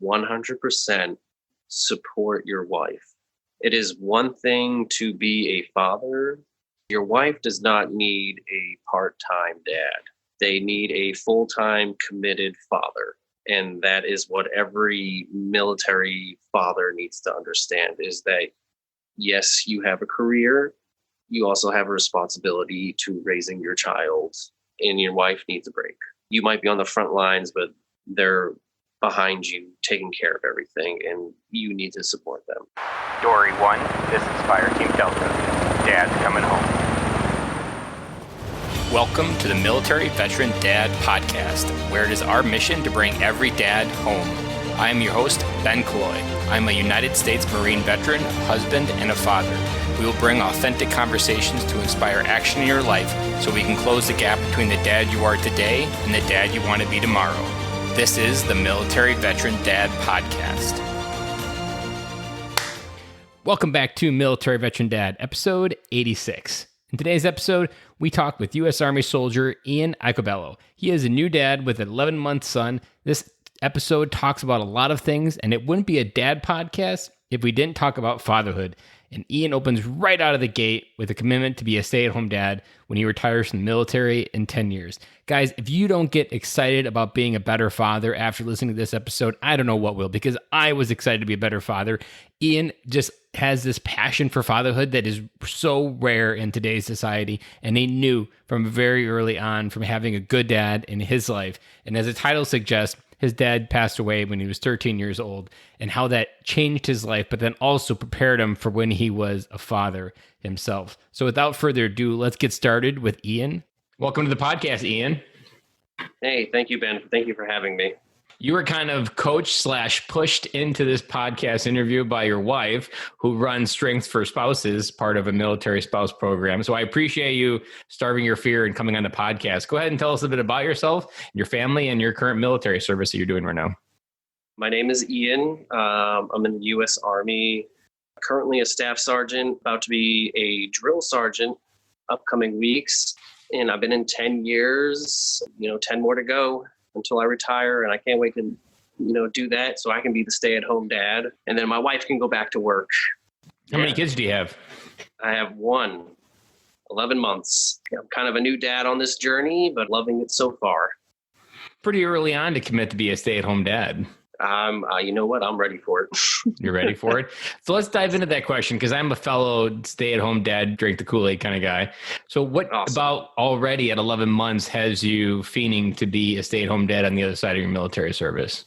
100% support your wife. It is one thing to be a father. Your wife does not need a part-time dad. They need a full-time committed father. And that is what every military father needs to understand, is that, yes, you have a career. You also have a responsibility to raising your child, and your wife needs a break. You might be on the front lines, but they're behind you taking care of everything, and you need to support them. Dory 1, this is Fire Team Delta. Dad's coming home. Welcome to the Military Veteran Dad Podcast, where it is our mission to bring every dad home. I am your host, Ben Cloy. I'm a United States Marine veteran, husband, and a father. We will bring authentic conversations to inspire action in your life so we can close the gap between the dad you are today and the dad you want to be tomorrow. This is the Military Veteran Dad Podcast. Welcome back to Military Veteran Dad, episode 86. In today's episode, we talk with U.S. Army soldier Iacobello. He is a new dad with an 11-month son. This episode talks about a lot of things, and it wouldn't be a dad podcast if we didn't talk about fatherhood. And Ian opens right out of the gate with a commitment to be a stay-at-home dad when he retires from the military in 10 years. Guys, if you don't get excited about being a better father after listening to this episode, I don't know what will, because I was excited to be a better father. Ian just has this passion for fatherhood that is so rare in today's society, and he knew from very early on from having a good dad in his life. And as the title suggests, his dad passed away when he was 13 years old, and how that changed his life, but then also prepared him for when he was a father himself. So without further ado, let's get started with Ian. Welcome to the podcast, Ian. Hey, thank you, Ben. Thank you for having me. You were kind of coached/pushed into this podcast interview by your wife, who runs Strengths for Spouses, part of a military spouse program. So I appreciate you starving your fear and coming on the podcast. Go ahead and tell us a bit about yourself, your family, and your current military service that you're doing right now. My name is Ian. I'm in the U.S. Army, currently a staff sergeant, about to be a drill sergeant upcoming weeks. And I've been in 10 years, 10 more to go until I retire, and I can't wait to, do that so I can be the stay-at-home dad, and then my wife can go back to work. How many kids do you have? I have one, 11 months. I'm kind of a new dad on this journey, but loving it so far. Pretty early on to commit to be a stay-at-home dad. You know what? I'm ready for it. You're ready for it? So let's dive into that question, because I'm a fellow stay-at-home dad, drink the Kool-Aid kind of guy. So what about already at 11 months has you fiending to be a stay-at-home dad on the other side of your military service?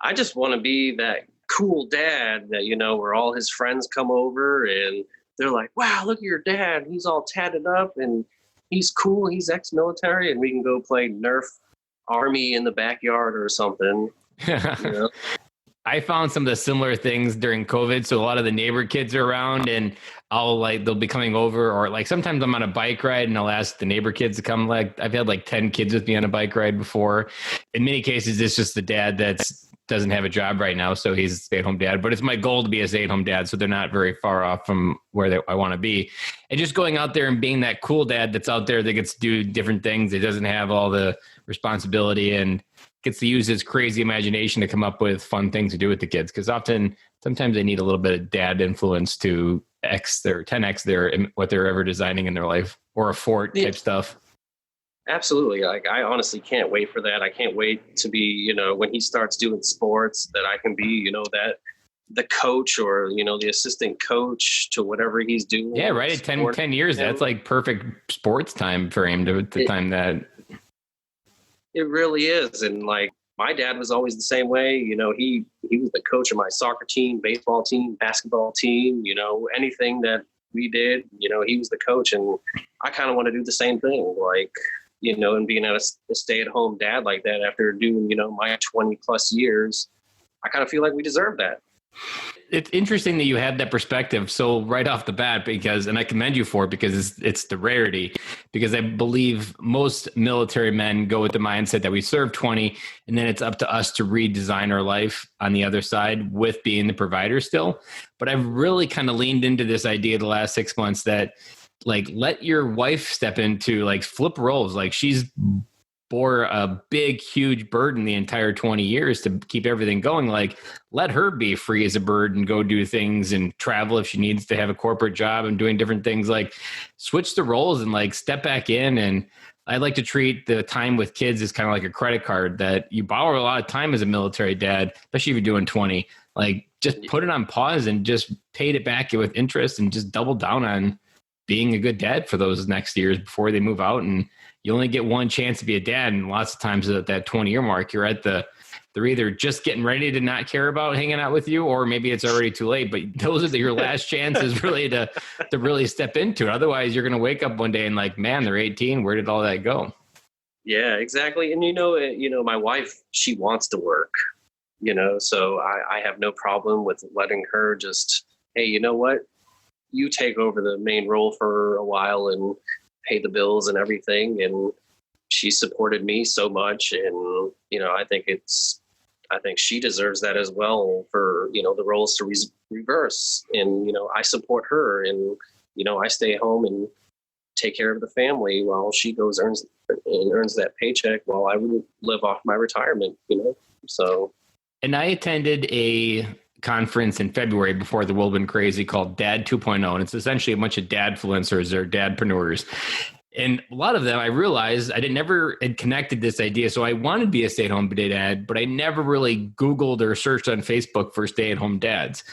I just want to be that cool dad that, where all his friends come over and they're like, wow, look at your dad. He's all tatted up and he's cool. He's ex-military, and we can go play Nerf Army in the backyard or something. I found some of the similar things during COVID. So a lot of the neighbor kids are around, and they'll be coming over, or sometimes I'm on a bike ride and I'll ask the neighbor kids to come. I've had 10 kids with me on a bike ride before. In many cases, it's just the dad that doesn't have a job right now, so he's a stay-at-home dad. But it's my goal to be a stay-at-home dad, so they're not very far off from where I want to be. And just going out there and being that cool dad that's out there that gets to do different things. It doesn't have all the responsibility and gets to use his crazy imagination to come up with fun things to do with the kids. Because sometimes they need a little bit of dad influence to 10x what they're ever designing in their life, or a fort type stuff. Absolutely. I honestly can't wait for that. I can't wait to be, when he starts doing sports, that I can be, that the coach or, the assistant coach to whatever he's doing. Yeah, right. At 10 years, that's perfect sports time for him to time that. It really is. And my dad was always the same way. He was the coach of my soccer team, baseball team, basketball team, anything that we did, he was the coach. And I kind of want to do the same thing, and being a stay-at-home dad like that after doing, my 20 plus years, I kind of feel like we deserve that. It's interesting that you have that perspective. So right off the bat, and I commend you for it, because it's the rarity, because I believe most military men go with the mindset that we serve 20 and then it's up to us to redesign our life on the other side with being the provider still. But I've really kind of leaned into this idea the last 6 months that let your wife step into flip roles. She's bore a big, huge burden the entire 20 years to keep everything going. Like, let her be free as a bird and go do things and travel if she needs to have a corporate job and doing different things. Like, switch the roles and like step back in. And I like to treat the time with kids as kind of like a credit card that you borrow a lot of time as a military dad, especially if you're doing 20. Like, just put it on pause and just paid it back with interest and just double down on being a good dad for those next years before they move out. And you only get one chance to be a dad. And lots of times at that 20-year mark, you're at they're either just getting ready to not care about hanging out with you, or maybe it's already too late. But those are your last chances really to really step into it. Otherwise, you're going to wake up one day and like, man, they're 18. Where did all that go? Yeah, exactly. And my wife, she wants to work, so I have no problem with letting her just, hey, you know what? You take over the main role for a while and pay the bills and everything. And she supported me so much. And, I think she deserves that as well for, the roles to reverse. And, I support her and, I stay home and take care of the family while she goes earns that paycheck while I would live off my retirement, so. And I attended a conference in February before the world went crazy called Dad 2.0. And it's essentially a bunch of dadfluencers or dadpreneurs. And a lot of them, I realized I never had connected this idea. So I wanted to be a stay-at-home dad, but I never really Googled or searched on Facebook for stay-at-home dads.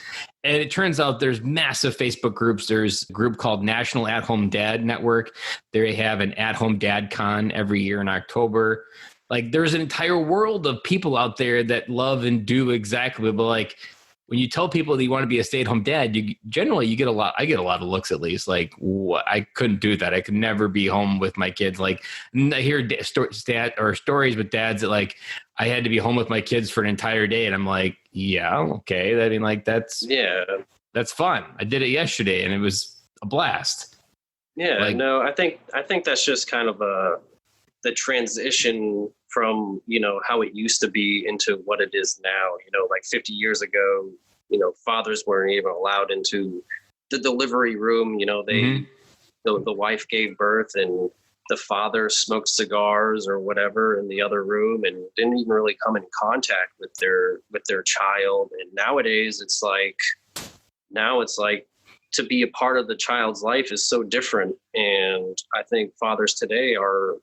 And it turns out there's massive Facebook groups. There's a group called National At-Home Dad Network. They have an At-Home Dad Con every year in October. Like, there's an entire world of people out there that love and do exactly, but like, when you tell people that you want to be a stay-at-home dad, I get a lot of looks, at least. Like, what? I couldn't do that. I could never be home with my kids. Like, I hear stories with dads that like, I had to be home with my kids for an entire day. And I'm like, yeah, okay. I mean, like, that's fun. I did it yesterday and it was a blast. Yeah, like, no, I think that's just kind of the transition from, how it used to be into what it is now. Like 50 years ago, fathers weren't even allowed into the delivery room. The wife gave birth and the father smoked cigars or whatever in the other room and didn't even really come in contact with their child. And nowadays it's like to be a part of the child's life is so different. And I think fathers today are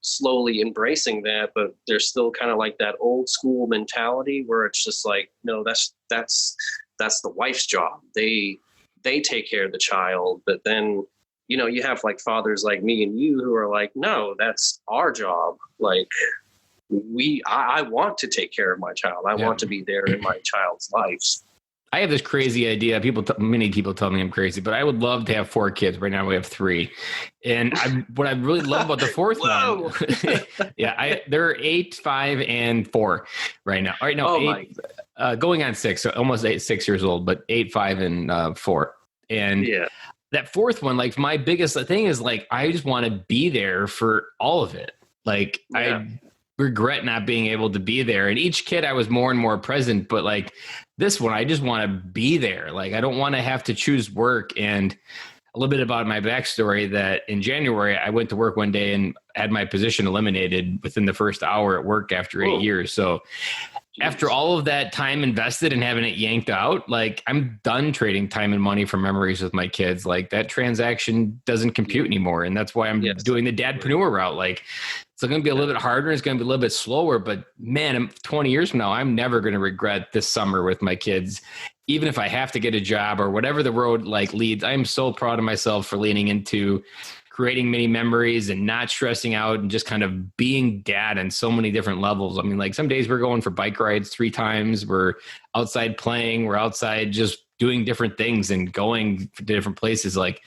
slowly embracing that, but there's still kind of like that old school mentality where it's just like, no, that's the wife's job. They take care of the child. But then, you have like fathers like me and you who are like, no, that's our job. Like I want to take care of my child. I want to be there in my child's life. I have this crazy idea. Many people tell me I'm crazy, but I would love to have 4 kids. Right now we have 3. And what I really love about the 4th one, they're 8, 5, and 4 right now. All right, no, 8, going on 6, so almost 6 years old, but 8, 5, and 4. And that 4th one, like, my biggest thing is like, I just want to be there for all of it. Like, I regret not being able to be there. And each kid I was more and more present, but like this one, I just want to be there. Like, I don't want to have to choose work. And a little bit about my backstory, that in January, I went to work one day and had my position eliminated within the first hour at work after 8 years. So after all of that time invested in having it yanked out, like, I'm done trading time and money for memories with my kids. Like, that transaction doesn't compute anymore. And that's why I'm doing the dadpreneur route. Like, it's going to be a little bit harder. It's going to be a little bit slower, but man, 20 years from now, I'm never going to regret this summer with my kids. Even if I have to get a job or whatever the road like leads, I'm so proud of myself for leaning into creating many memories and not stressing out and just kind of being dad on so many different levels. I mean, like, some days we're going for bike rides 3 times. We're outside playing. We're outside just doing different things and going to different places. Like,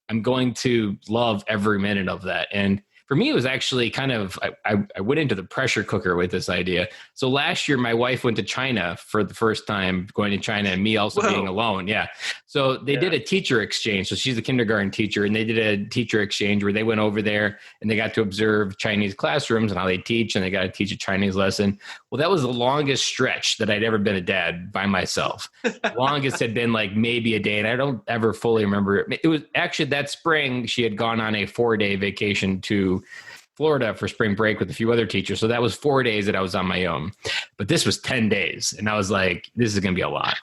I'm going to love every minute of that. And for me, it was actually kind of, I went into the pressure cooker with this idea. So last year, my wife went to China for the first time, going to China, and me also being alone. Yeah. So they did a teacher exchange. So she's a kindergarten teacher, and they did a teacher exchange where they went over there and they got to observe Chinese classrooms and how they teach, and they got to teach a Chinese lesson. Well, that was the longest stretch that I'd ever been a dad by myself. Longest had been like maybe a day, and I don't ever fully remember it. It was actually that spring she had gone on a 4-day vacation to Florida for spring break with a few other teachers. So that was 4 days that I was on my own. But this was 10 days. And I was like, this is going to be a lot.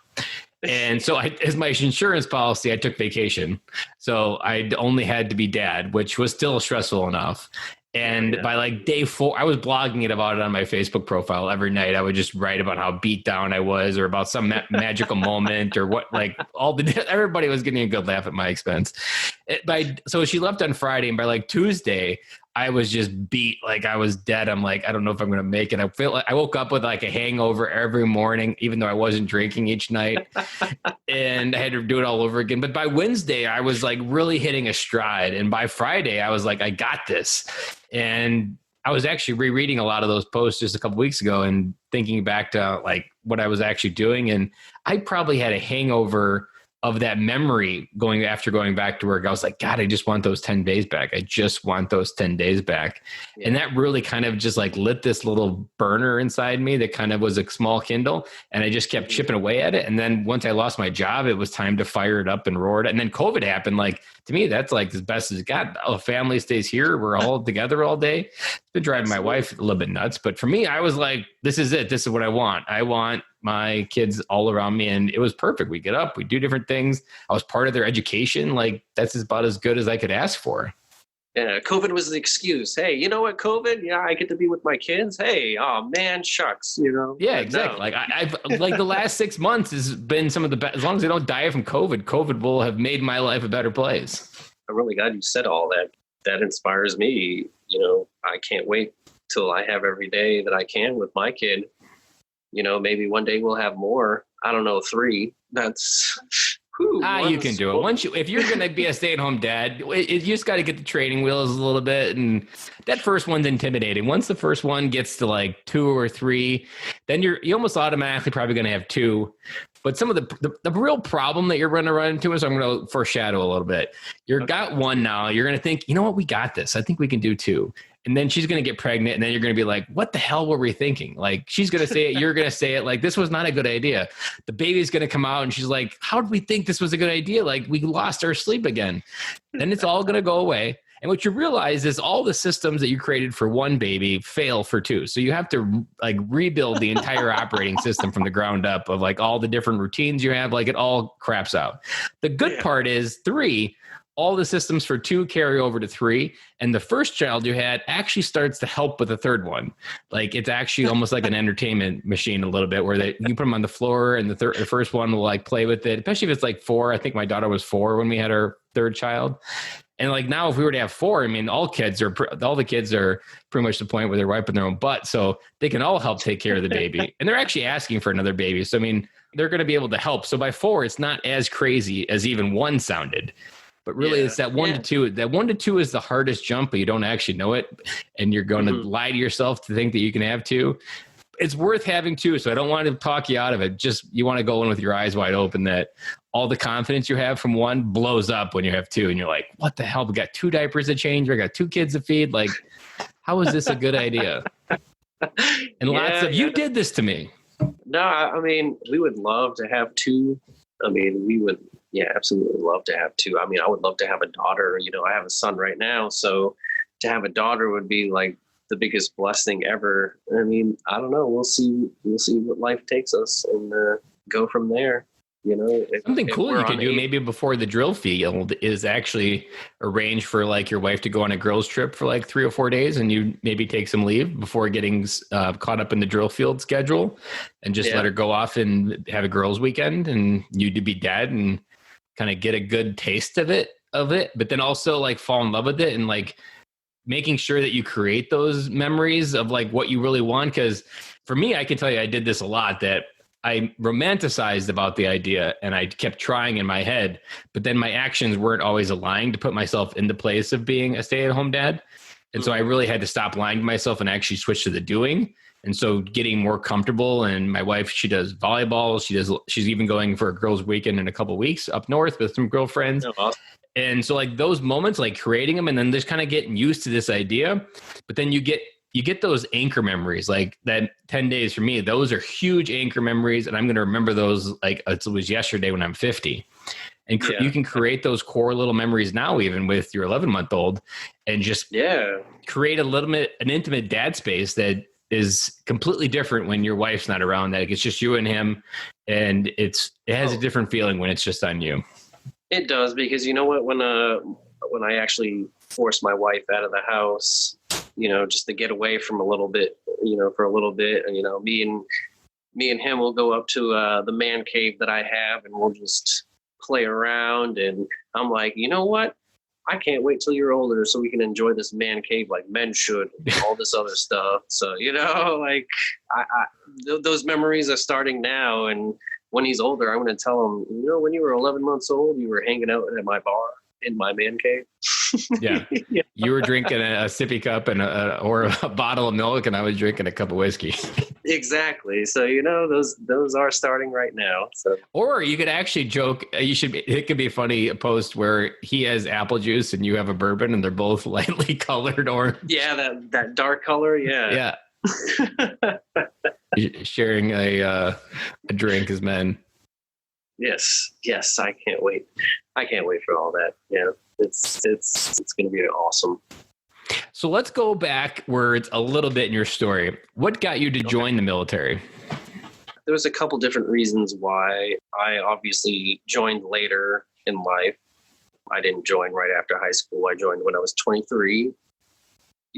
And so as my insurance policy, I took vacation. So I only had to be dad, which was still stressful enough. And by like day 4, I was blogging about it on my Facebook profile every night. I would just write about how beat down I was, or about some magical moment, or what, like everybody was getting a good laugh at my expense. So she left on Friday, and by like Tuesday, I was just beat, like I was dead. I'm like, I don't know if I'm going to make it. I feel like I woke up with like a hangover every morning, even though I wasn't drinking each night, and I had to do it all over again. But by Wednesday, I was like really hitting a stride. And by Friday, I was like, I got this. And I was actually rereading a lot of those posts just a couple weeks ago and thinking back to like what I was actually doing. And I probably had a hangover of that memory going back to work. I was like, God, I just want those 10 days back. I just want those 10 days back. Yeah. And that really kind of just like lit this little burner inside me that kind of was a small Kindle. And I just kept chipping away at it. And then once I lost my job, it was time to fire it up and roar it. And then COVID happened. Like, to me, that's like as best as it got. The family stays here. We're all together all day. It's been driving my wife a little bit nuts. But for me, I was like, this is it. This is what I want. I want my kids all around me. And it was perfect. We get up, we do different things. I was part of their education. Like, that's about as good as I could ask for. Yeah, COVID was the excuse. Hey, you know what, COVID? Yeah, I get to be with my kids. Hey, oh man, shucks, you know. Yeah, exactly. No. Like I've like the last 6 months has been some of the best. As long as I don't die from COVID, COVID will have made my life a better place. I'm really glad you said all that. That inspires me. You know, I can't wait till I have every day that I can with my kid. You know, maybe one day we'll have more. I don't know, 3. That's you can do it. If you're going to be a stay-at-home dad, you just got to get the training wheels a little bit. And that first one's intimidating. Once the first one gets to like 2 or 3, then you're almost automatically probably going to have 2. But some of the real problem that you're going to run into is, I'm going to foreshadow a little bit. You've got 1 now. You're going to think, you know what, we got this. I think we can do 2. And then she's going to get pregnant, and then you're going to be like, what the hell were we thinking? Like, she's going to say it, you're going to say it. Like, this was not a good idea. The baby's going to come out, and she's like, how did we think this was a good idea? Like, we lost our sleep again. Then it's all going to go away. And what you realize is all the systems that you created for 1 baby fail for 2. So you have to like rebuild the entire operating system from the ground up of like all the different routines you have. Like, it all craps out. The good part is 3, all the systems for 2 carry over to 3. And the first child you had actually starts to help with the third one. Like, it's actually almost like an entertainment machine a little bit, where you put them on the floor, and the first one will like play with it, especially if it's like 4. I think my daughter was 4 when we had our third child. And like now, if we were to have 4, I mean, all the kids are pretty much to the point where they're wiping their own butt. So they can all help take care of the baby. And they're actually asking for another baby. So, I mean, they're going to be able to help. So by 4, it's not as crazy as even 1 sounded. But really, it's that 1 to 2. That 1 to 2 is the hardest jump, but you don't actually know it. And you're going to lie to yourself to think that you can have 2. It's worth having 2. So I don't want to talk you out of it. Just, you want to go in with your eyes wide open that all the confidence you have from 1 blows up when you have 2. And you're like, what the hell? We got 2 diapers to change. We got 2 kids to feed. Like, how is this a good idea? And you did this to me. No, I mean, we would love to have 2. I mean, we would, absolutely love to have 2. I mean, I would love to have a daughter. You know, I have a son right now. So to have a daughter would be like the biggest blessing ever. I mean, I don't know. We'll see what life takes us, and go from there. You know, something cool you can do maybe before the drill field is actually arrange for like your wife to go on a girls trip for like 3 or 4 days, and you maybe take some leave before getting caught up in the drill field schedule, and just let her go off and have a girls weekend, and you to be dad and kind of get a good taste of it, but then also like fall in love with it, and like making sure that you create those memories of like what you really want. Because for me, I can tell you, I did this a lot, that I romanticized about the idea and I kept trying in my head, but then my actions weren't always aligned to put myself in the place of being a stay-at-home dad. And so I really had to stop lying to myself and actually switch to the doing. And so getting more comfortable. And my wife, she does volleyball. She's even going for a girls' weekend in a couple of weeks up north with some girlfriends. Oh, awesome. And so like those moments, like creating them and then just kind of getting used to this idea, but then you get those anchor memories, like that 10 days for me, those are huge anchor memories. And I'm going to remember those like it was yesterday when I'm 50. And you can create those core little memories now, even with your 11-month-old, and just create an intimate dad space that is completely different when your wife's not around. That it's just you and him, and it has a different feeling when it's just on you. It does, because you know what, when I actually force my wife out of the house, just to get away from a little bit, for a little bit, and me and him will go up to the man cave that I have, and we'll just play around. And I'm like, you know what? I can't wait till you're older so we can enjoy this man cave like men should, and all this other stuff. So, like those memories are starting now. And when he's older, I'm going to tell him, when you were 11 months old, you were hanging out at my bar in my man cave. Yeah. You were drinking a sippy cup or a bottle of milk, and I was drinking a cup of whiskey. Exactly. So, those are starting right now. So, or you could actually joke, it could be a funny post where he has apple juice and you have a bourbon, and they're both lightly colored orange. Yeah. That dark color. Yeah. Yeah. Sharing a drink as men. Yes. I can't wait. I can't wait for all that. Yeah. It's going to be awesome. So let's go backwards a little bit in your story. What got you to join the military? There was a couple different reasons why. I obviously joined later in life. I didn't join right after high school. I joined when I was 23.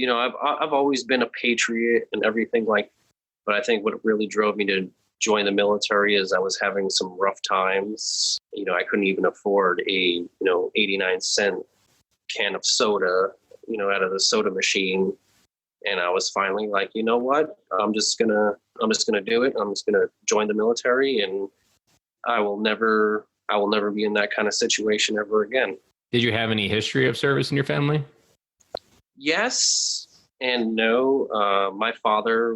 I've always been a patriot and everything but I think what really drove me to join the military is I was having some rough times. I couldn't even afford a 89-cent can of soda, out of the soda machine. And I was finally like, you know what? I'm just gonna do it. I'm just gonna join the military, and I will never be in that kind of situation ever again. Did you have any history of service in your family? Yes and no. My father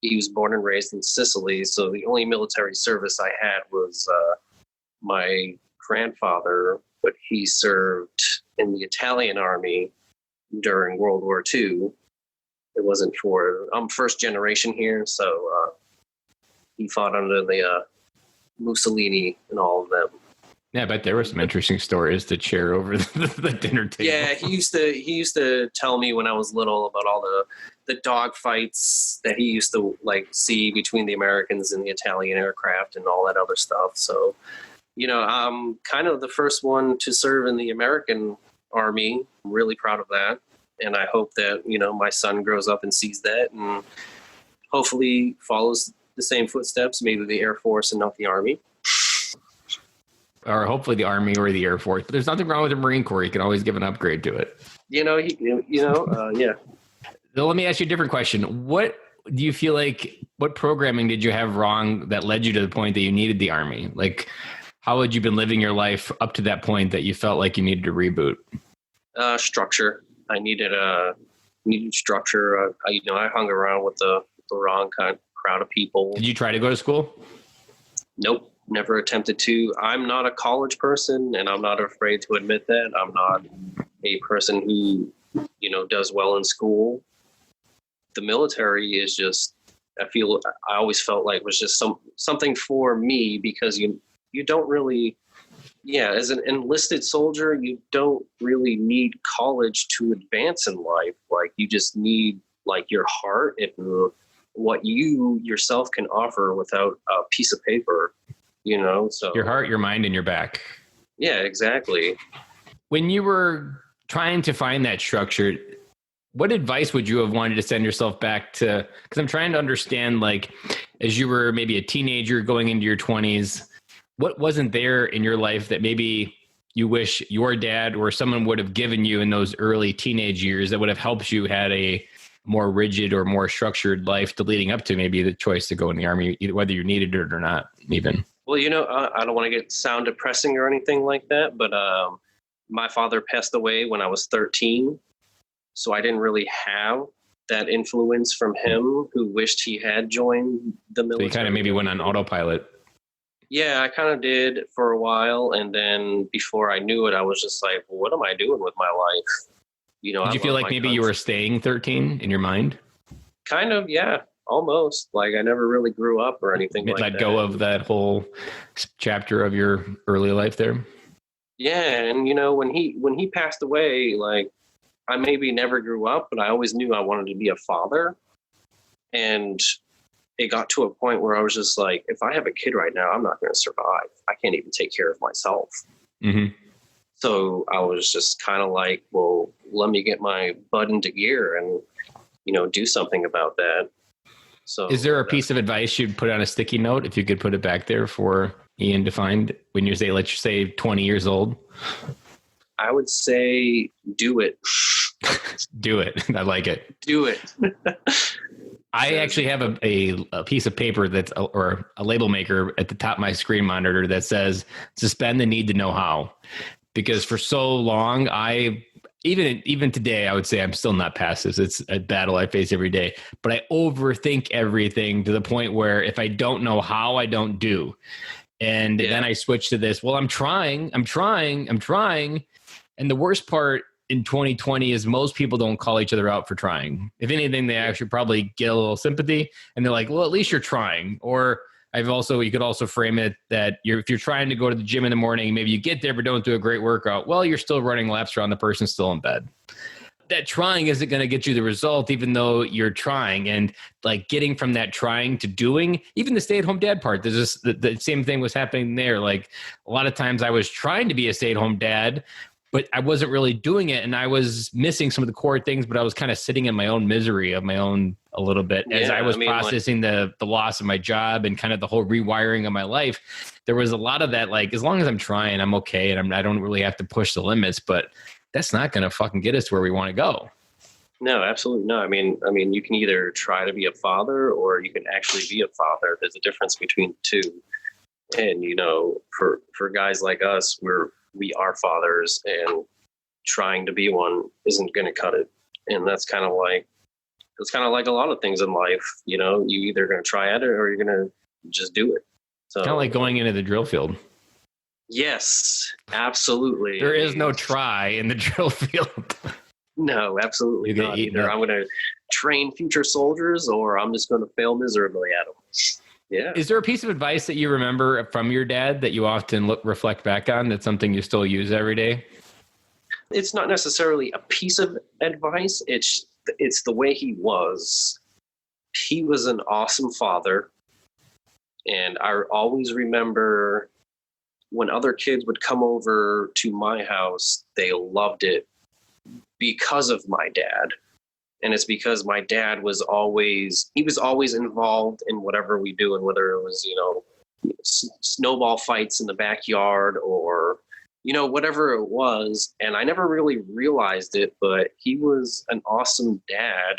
he was born and raised in Sicily. So the only military service I had was my grandfather, but he served in the Italian army during World War II. It wasn't I'm first generation here. So he fought under the Mussolini and all of them. Yeah, I bet there were some interesting stories to share over the dinner table. Yeah, he used to tell me when I was little about all the dog fights that he used to see between the Americans and the Italian aircraft and all that other stuff. So, I'm kind of the first one to serve in the American Army. I'm really proud of that. And I hope that, my son grows up and sees that and hopefully follows the same footsteps, maybe the Air Force and not the Army. Or hopefully the Army or the Air Force. But there's nothing wrong with the Marine Corps. You can always give an upgrade to it. Yeah. So let me ask you a different question. What do you feel what programming did you have wrong that led you to the point that you needed the Army? How had you been living your life up to that point that you felt like you needed to reboot? Structure. I needed structure. I hung around with the wrong crowd of people. Did you try to go to school? Nope. Never attempted to. I'm not a college person, and I'm not afraid to admit that. I'm not a person who, does well in school. The military is just, I always felt like was just something for me, because you don't really, as an enlisted soldier, you don't really need college to advance in life. You just need your heart and what you yourself can offer without a piece of paper. So your heart, your mind, and your back. Yeah, exactly. When you were trying to find that structure, what advice would you have wanted to send yourself back to? Because I'm trying to understand, as you were maybe a teenager going into your 20s, what wasn't there in your life that maybe you wish your dad or someone would have given you in those early teenage years that would have helped you had a more rigid or more structured life to leading up to maybe the choice to go in the Army, whether you needed it or not, even? Well, I don't want to sound depressing or anything like that, but my father passed away when I was 13. So I didn't really have that influence from him, who wished he had joined the military. So you kind of maybe went on autopilot. Yeah, I kind of did for a while. And then before I knew it, I was just like, well, what am I doing with my life? Did you feel like maybe you were staying 13 in your mind? Kind of, yeah. almost. Like I never really grew up or anything like Let that. go of that whole chapter of your early life there. Yeah, and when he passed away, like I maybe never grew up, but I always knew I wanted to be a father. And it got to a point where I was just like, if I have a kid right now, I'm not going to survive. I can't even take care of myself. Mm-hmm. So I was just kind of like, well, let me get my butt into gear and, do something about that. So is there a piece of advice you'd put on a sticky note if you could put it back there for Ian to find when you say, let's say 20 years old? I would say do it. Do it. I like it. Do it. I actually have a piece of paper or a label maker at the top of my screen monitor that says suspend the need to know how, because for so long even today, I would say I'm still not past this. It's a battle I face every day, but I overthink everything to the point where if I don't know how, I don't do. And then I switch to this. Well, I'm trying. And the worst part in 2020 is most people don't call each other out for trying. If anything, they actually probably get a little sympathy and they're like, well, at least you're trying. Or you could also frame it that if you're trying to go to the gym in the morning, maybe you get there, but don't do a great workout. Well, you're still running laps around the person still in bed. That trying isn't going to get you the result, even though you're trying. And like getting from that trying to doing, even the stay-at-home dad part, there's just the same thing was happening there. Like a lot of times I was trying to be a stay-at-home dad, but I wasn't really doing it. And I was missing some of the core things, but I was kind of sitting in my own misery of my own a little bit as I was processing the loss of my job and kind of the whole rewiring of my life. There was a lot of that, like, as long as I'm trying, I'm okay. And I don't really have to push the limits, but that's not going to fucking get us to where we want to go. No, absolutely not. I mean, you can either try to be a father or you can actually be a father. There's a difference between the two. And, for guys like us, we are fathers, and trying to be one isn't going to cut it. And that's kind of like a lot of things in life. You either going to try at it or you're going to just do it. So kind of like going into the drill field. Yes, absolutely. There is no try in the drill field. No, absolutely not. Either I'm going to train future soldiers or I'm just going to fail miserably at them. Yeah. Is there a piece of advice that you remember from your dad that you often reflect back on? That's something you still use every day? It's not necessarily a piece of advice. It's the way he was. He was an awesome father. And I always remember when other kids would come over to my house, they loved it because of my dad. And it's because my dad was always involved in whatever we do, and whether it was, snowball fights in the backyard or, whatever it was. And I never really realized it, but he was an awesome dad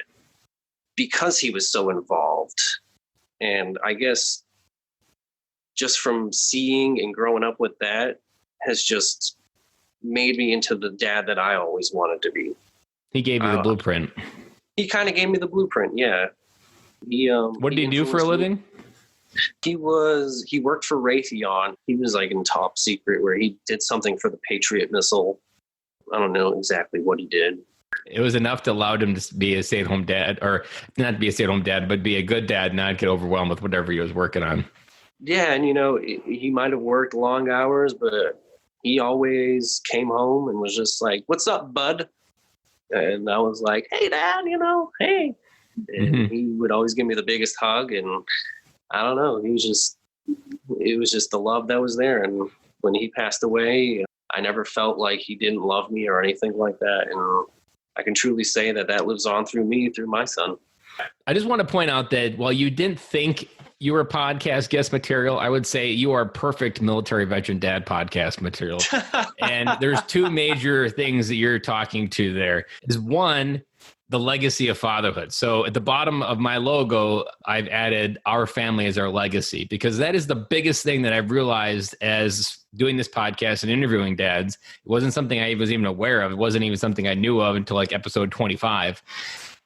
because he was so involved. And I guess just from seeing and growing up with that has just made me into the dad that I always wanted to be. He gave you the blueprint. He kind of gave me the blueprint. Yeah. What did he do for a living? He worked for Raytheon. He was like in top secret where he did something for the Patriot missile. I don't know exactly what he did. It was enough to allow him to be a stay-at-home dad, or not be a stay-at-home dad, but be a good dad, not get overwhelmed with whatever he was working on. Yeah. And, he might have worked long hours, but he always came home and was just like, "What's up, bud?" And I was like, "Hey, Dad, hey." And he would always give me the biggest hug. And I don't know, it was just the love that was there. And when he passed away, I never felt like he didn't love me or anything like that. And I can truly say that lives on through me, through my son. I just want to point out that while you didn't think you were podcast guest material, I would say you are perfect military veteran dad podcast material. And there's two major things that you're talking to there. Is one, the legacy of fatherhood. So at the bottom of my logo, I've added our family as our legacy, because that is the biggest thing that I've realized as doing this podcast and interviewing dads. It wasn't something I was even aware of. It wasn't even something I knew of until like episode 25.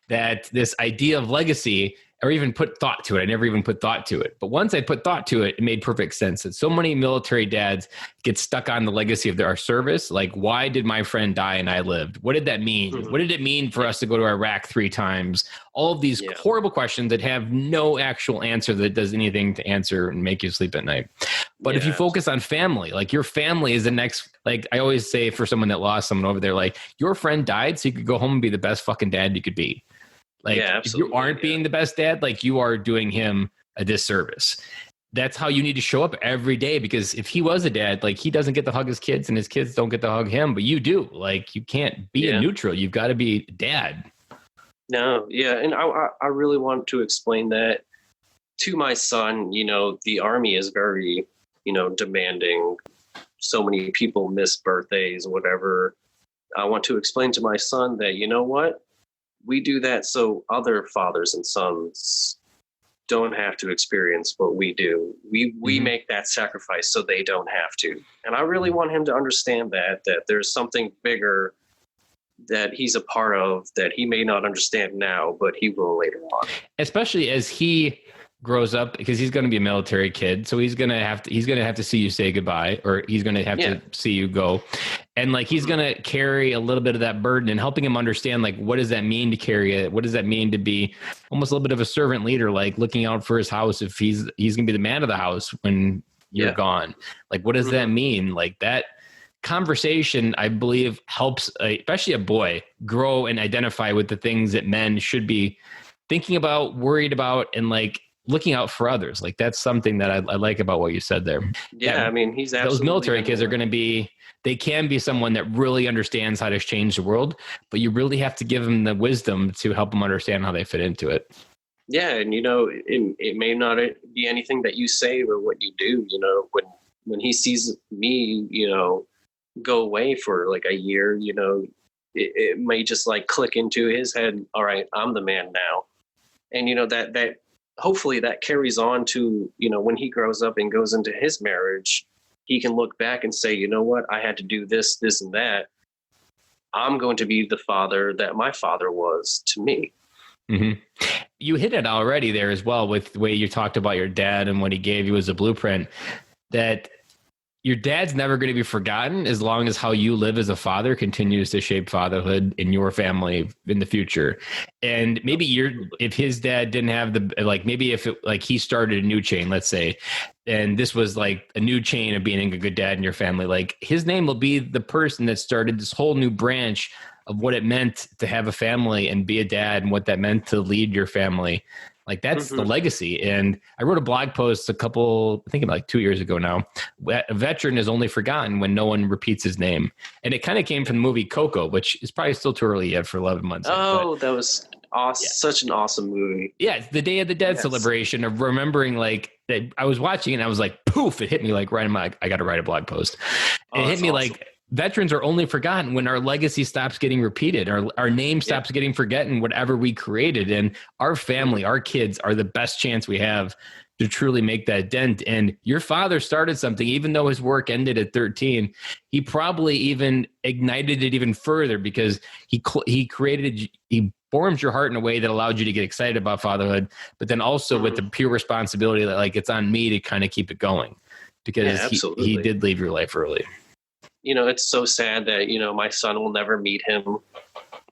That this idea of legacy, or even put thought to it. I never even put thought to it. But once I put thought to it, it made perfect sense. And so many military dads get stuck on the legacy of our service. Like, why did my friend die and I lived? What did that mean? Mhm. What did it mean for us to go to Iraq 3 times? All of these horrible questions that have no actual answer that does anything to answer and make you sleep at night. But if you focus on family, like your family is the next, like I always say for someone that lost someone over there, like your friend died so you could go home and be the best fucking dad you could be. Like if you aren't being the best dad, like you are doing him a disservice. That's how you need to show up every day, because if he was a dad, like he doesn't get to hug his kids and his kids don't get to hug him, but you do. Like you can't be a neutral. You've got to be dad. No, yeah. And I really want to explain that to my son. You know, the Army is very, demanding. So many people miss birthdays, whatever. I want to explain to my son that, you know what? We do that so other fathers and sons don't have to experience what we do. We make that sacrifice so they don't have to. And I really want him to understand that there's something bigger that he's a part of that he may not understand now, but he will later on. Especially as he grows up, because he's going to be a military kid, so he's going to have to see you say goodbye, or he's going to have to see you go, and like he's going to carry a little bit of that burden, and helping him understand like what does that mean to carry it, what does that mean to be almost a little bit of a servant leader, like looking out for his house if he's going to be the man of the house when you're gone. Like what does that mean? Like that conversation, I believe, helps especially a boy grow and identify with the things that men should be thinking about, worried about, and like looking out for others. Like that's something that I like about what you said there. Yeah, I mean, he's absolutely, those military kids are going to be, they can be someone that really understands how to change the world, but you really have to give them the wisdom to help them understand how they fit into it. Yeah, and it may not be anything that you say or what you do. When he sees me, go away for like a year, it may just like click into his head. All right, I'm the man now, and that hopefully that carries on to, when he grows up and goes into his marriage, he can look back and say, you know what, I had to do this, this, and that. I'm going to be the father that my father was to me. Mm-hmm. You hit it already there as well with the way you talked about your dad and what he gave you as a blueprint, that your dad's never going to be forgotten as long as how you live as a father continues to shape fatherhood in your family in the future. And maybe if his dad didn't have maybe if he started a new chain, let's say, and this was like a new chain of being a good dad in your family, like his name will be the person that started this whole new branch of what it meant to have a family and be a dad, and what that meant to lead your family. Like that's the legacy. And I wrote a blog post I think about like 2 years ago now. A veteran is only forgotten when no one repeats his name. And it kind of came from the movie Coco, which is probably still too early yet for 11 months. Oh, that was awesome. Yeah. Such an awesome movie. Yeah. It's the Day of the Dead celebration of remembering like that. I was watching it and I was like, poof, it hit me like right in my, I got to write a blog post. And it hit me awesome. Like, veterans are only forgotten when our legacy stops getting repeated, our name stops getting forgotten, whatever we created. And our family, our kids are the best chance we have to truly make that dent. And your father started something, even though his work ended at 13, he probably even ignited it even further, because he formed your heart in a way that allowed you to get excited about fatherhood, but then also with the pure responsibility that like, it's on me to kind of keep it going, because he did leave your life early. It's so sad that, my son will never meet him,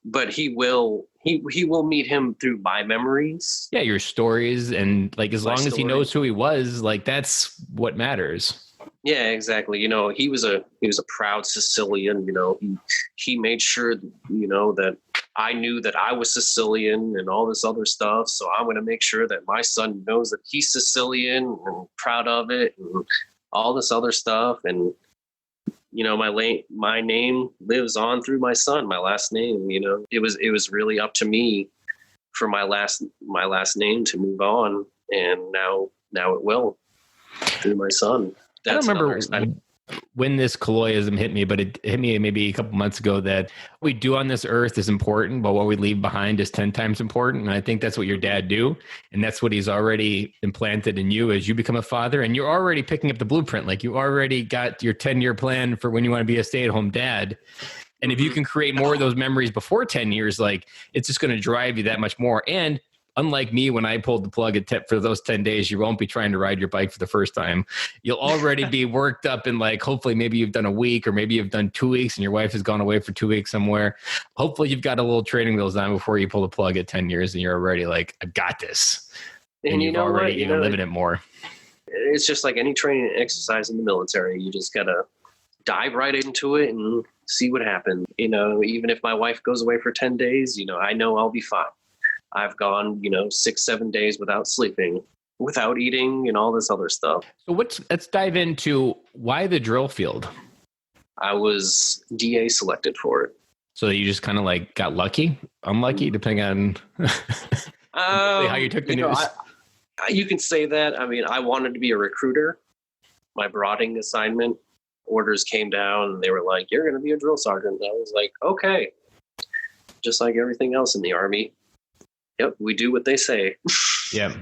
but he will meet him through my memories. Yeah. Your stories. And like, as long as he knows who he was, like, that's what matters. Yeah, exactly. He was a proud Sicilian, he made sure, that I knew that I was Sicilian and all this other stuff. So I'm going to make sure that my son knows that he's Sicilian and proud of it and all this other stuff. And, my name lives on through my son, my last name. It was really up to me for my last name to move on, and now it will through my son. That's I don't remember when this colloidism hit me, but it hit me maybe a couple months ago, that what we do on this earth is important, but what we leave behind is 10 times important. And I think that's what your dad do. And that's what he's already implanted in you as you become a father. And you're already picking up the blueprint. Like you already got your 10-year plan for when you want to be a stay-at-home dad. And if you can create more of those memories before 10 years, like it's just going to drive you that much more. And unlike me, when I pulled the plug for those 10 days, you won't be trying to ride your bike for the first time. You'll already be worked up and like, hopefully maybe you've done a week or maybe you've done 2 weeks and your wife has gone away for 2 weeks somewhere. Hopefully you've got a little training wheels on before you pull the plug at 10 years and you're already like, I've got this. And you you've know already what? even living it more. It's just like any training and exercise in the military. You just got to dive right into it and see what happens. Even if my wife goes away for 10 days, I know I'll be fine. I've gone, 6-7 days without sleeping, without eating, and all this other stuff. So let's dive into why the drill field. I was DA selected for it. So you just kind of like got lucky, unlucky, depending on how you took the news. You can say that. I mean, I wanted to be a recruiter. My broading assignment orders came down and they were like, you're going to be a drill sergeant. And I was like, okay. Just like everything else in the Army. Yep, we do what they say. Yeah.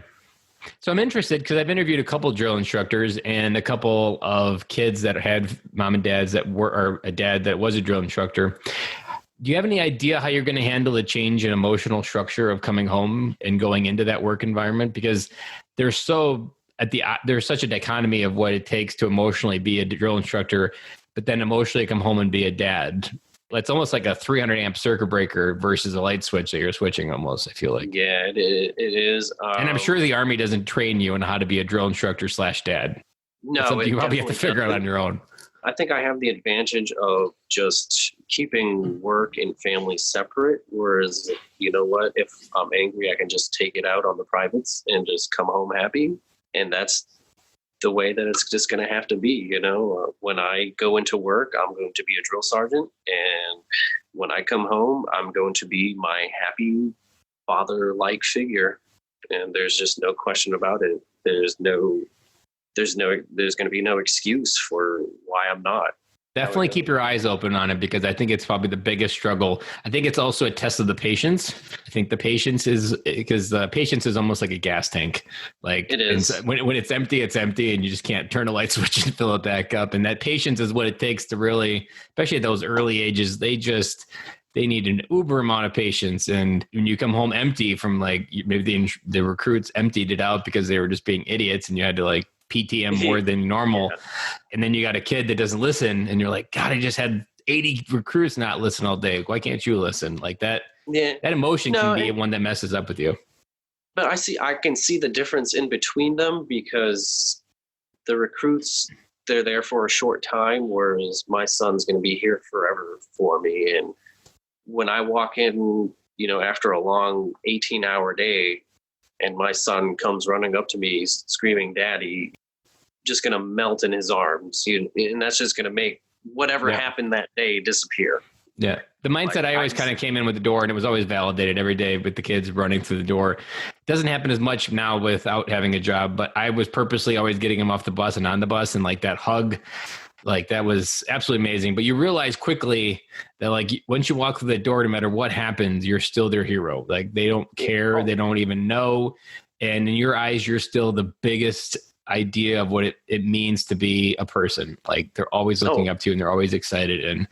So I'm interested because I've interviewed a couple drill instructors and a couple of kids that had mom and dads that were, or a dad that was a drill instructor. Do you have any idea how you're going to handle the change in emotional structure of coming home and going into that work environment? Because there's such a dichotomy of what it takes to emotionally be a drill instructor, but then emotionally come home and be a dad. It's almost like a 300 amp circuit breaker versus a light switch that you're switching almost, I feel like. Yeah, it is. And I'm sure the Army doesn't train you on how to be a drill instructor / dad. No, it's something you probably have to figure out on your own. I think I have the advantage of just keeping work and family separate. Whereas, you know what, if I'm angry, I can just take it out on the privates and just come home happy. And that's the way that it's just going to have to be. When I go into work, I'm going to be a drill sergeant. And when I come home, I'm going to be my happy father-like figure. And there's just no question about it. There's going to be no excuse for why I'm not. Definitely keep your eyes open on it because I think it's probably the biggest struggle. I think it's also a test of the patience. I think the patience is because the patience is almost like a gas tank. Like it is. When it's empty, and you just can't turn a light switch and fill it back up. And that patience is what it takes to really, especially at those early ages, they need an uber amount of patience. And when you come home empty from like, maybe the recruits emptied it out because they were just being idiots and you had to like PTM more than normal. Yeah. And then you got a kid that doesn't listen and you're like, God, I just had 80 recruits not listen all day. Why can't you listen? Like that, that emotion can be one that messes up with you. But I can see the difference in between them because the recruits, they're there for a short time, whereas my son's going to be here forever for me. And when I walk in, after a long 18-hour day and my son comes running up to me screaming, Daddy, just going to melt in his arms. And that's just going to make whatever happened that day disappear. Yeah. The mindset I always kind of came in with the door and it was always validated every day with the kids running through the door. It doesn't happen as much now without having a job, but I was purposely always getting him off the bus and on the bus and like that hug. Like that was absolutely amazing. But you realize quickly that like once you walk through the door, no matter what happens, you're still their hero. Like they don't care. They don't even know. And in your eyes, you're still the biggest idea of what it means to be a person. Like they're always looking up to you and they're always excited. And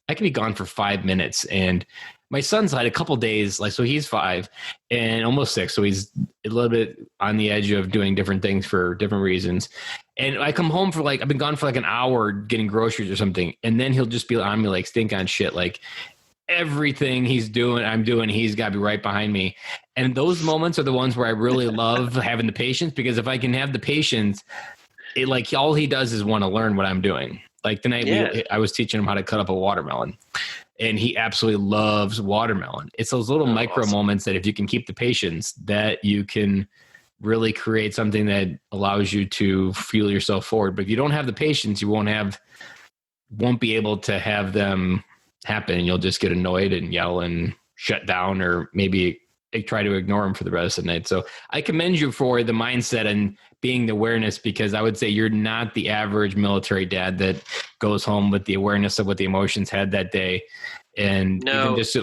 I can be gone for 5 minutes. And my son's had a couple days, like, so he's 5 and almost 6. So he's a little bit on the edge of doing different things for different reasons. And I come home for I've been gone for an hour getting groceries or something. And then he'll just be on me like stink on shit. Like everything I'm doing, he's got to be right behind me. And those moments are the ones where I really love having the patience, because if I can have the patience, all he does is want to learn what I'm doing. Like tonight, I was teaching him how to cut up a watermelon, and he absolutely loves watermelon. It's those little micro moments that if you can keep the patience, that you can really create something that allows you to fuel yourself forward. But if you don't have the patience, you won't be able to have them happen. You'll just get annoyed and yell and shut down, or maybe try to ignore them for the rest of the night. So I commend you for the mindset and being the awareness, because I would say you're not the average military dad that goes home with the awareness of what the emotions had that day, and even just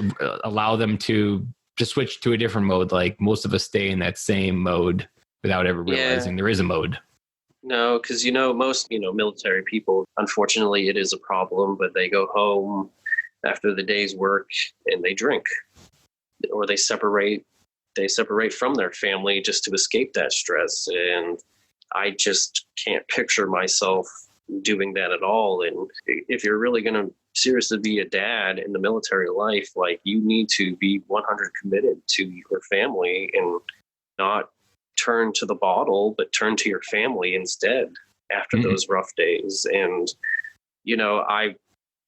allow them to switch to a different mode. Like most of us stay in that same mode without ever realizing there is a mode. No, because most military people, unfortunately, it is a problem, but they go home after the day's work and they drink, or they separate they separate from their family just to escape that stress. And I just can't picture myself doing that at all. And if you're really going to seriously be a dad in the military life, like, you need to be 100 committed to your family and not turn to the bottle, but turn to your family instead after those rough days. And, I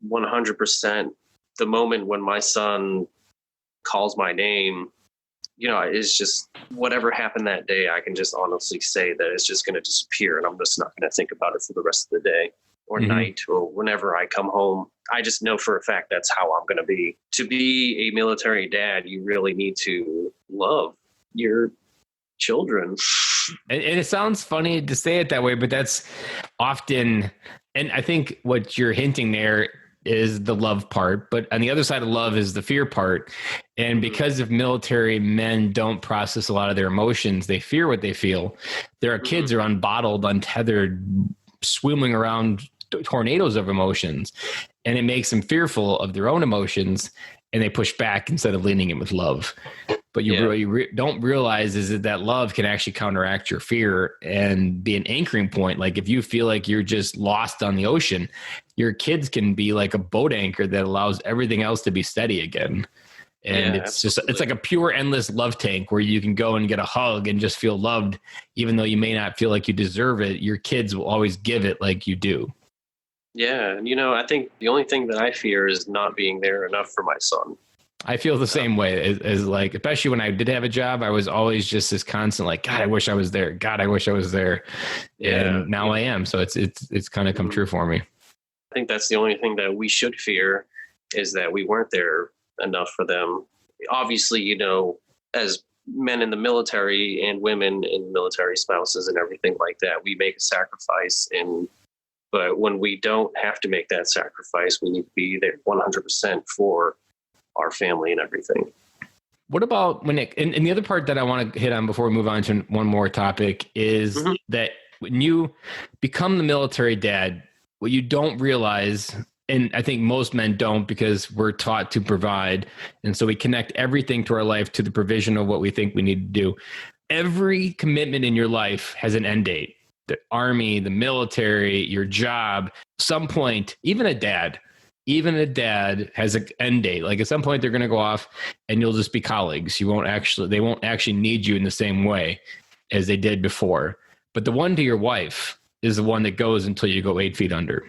100%, the moment when my son calls my name, it's just whatever happened that day, I can just honestly say that it's just going to disappear, and I'm just not going to think about it for the rest of the day or night or whenever I come home. I just know for a fact that's how I'm going to be. To be a military dad, you really need to love your children. And it sounds funny to say it that way, but that's often, and I think what you're hinting there is the love part, but on the other side of love is the fear part. And because if military men don't process a lot of their emotions, they fear what they feel. Their kids are unbottled, untethered, swimming around tornadoes of emotions, and it makes them fearful of their own emotions, and they push back instead of leaning in with love. But you really don't realize is that love can actually counteract your fear and be an anchoring point. Like if you feel like you're just lost on the ocean, your kids can be like a boat anchor that allows everything else to be steady again. And it's like a pure, endless love tank where you can go and get a hug and just feel loved, even though you may not feel like you deserve it. Your kids will always give it like you do. Yeah. And, I think the only thing that I fear is not being there enough for my son. I feel the same way as like, especially when I did have a job, I was always just this constant, like, God, I wish I was there. God, I wish I was there. Yeah, and now I am. So it's kind of come true for me. I think that's the only thing that we should fear, is that we weren't there enough for them. Obviously, as men in the military and women in military spouses and everything like that, we make a sacrifice. But when we don't have to make that sacrifice, we need to be there 100% for our family and everything. What about when and the other part that I want to hit on before we move on to one more topic is that when you become the military dad, what you don't realize, and I think most men don't, because we're taught to provide. And so we connect everything to our life to the provision of what we think we need to do. Every commitment in your life has an end date. The army, the military, your job, some point, even a dad has an end date. Like at some point they're going to go off and you'll just be colleagues. They won't actually need you in the same way as they did before. But the one to your wife is the one that goes until you go 8 feet under.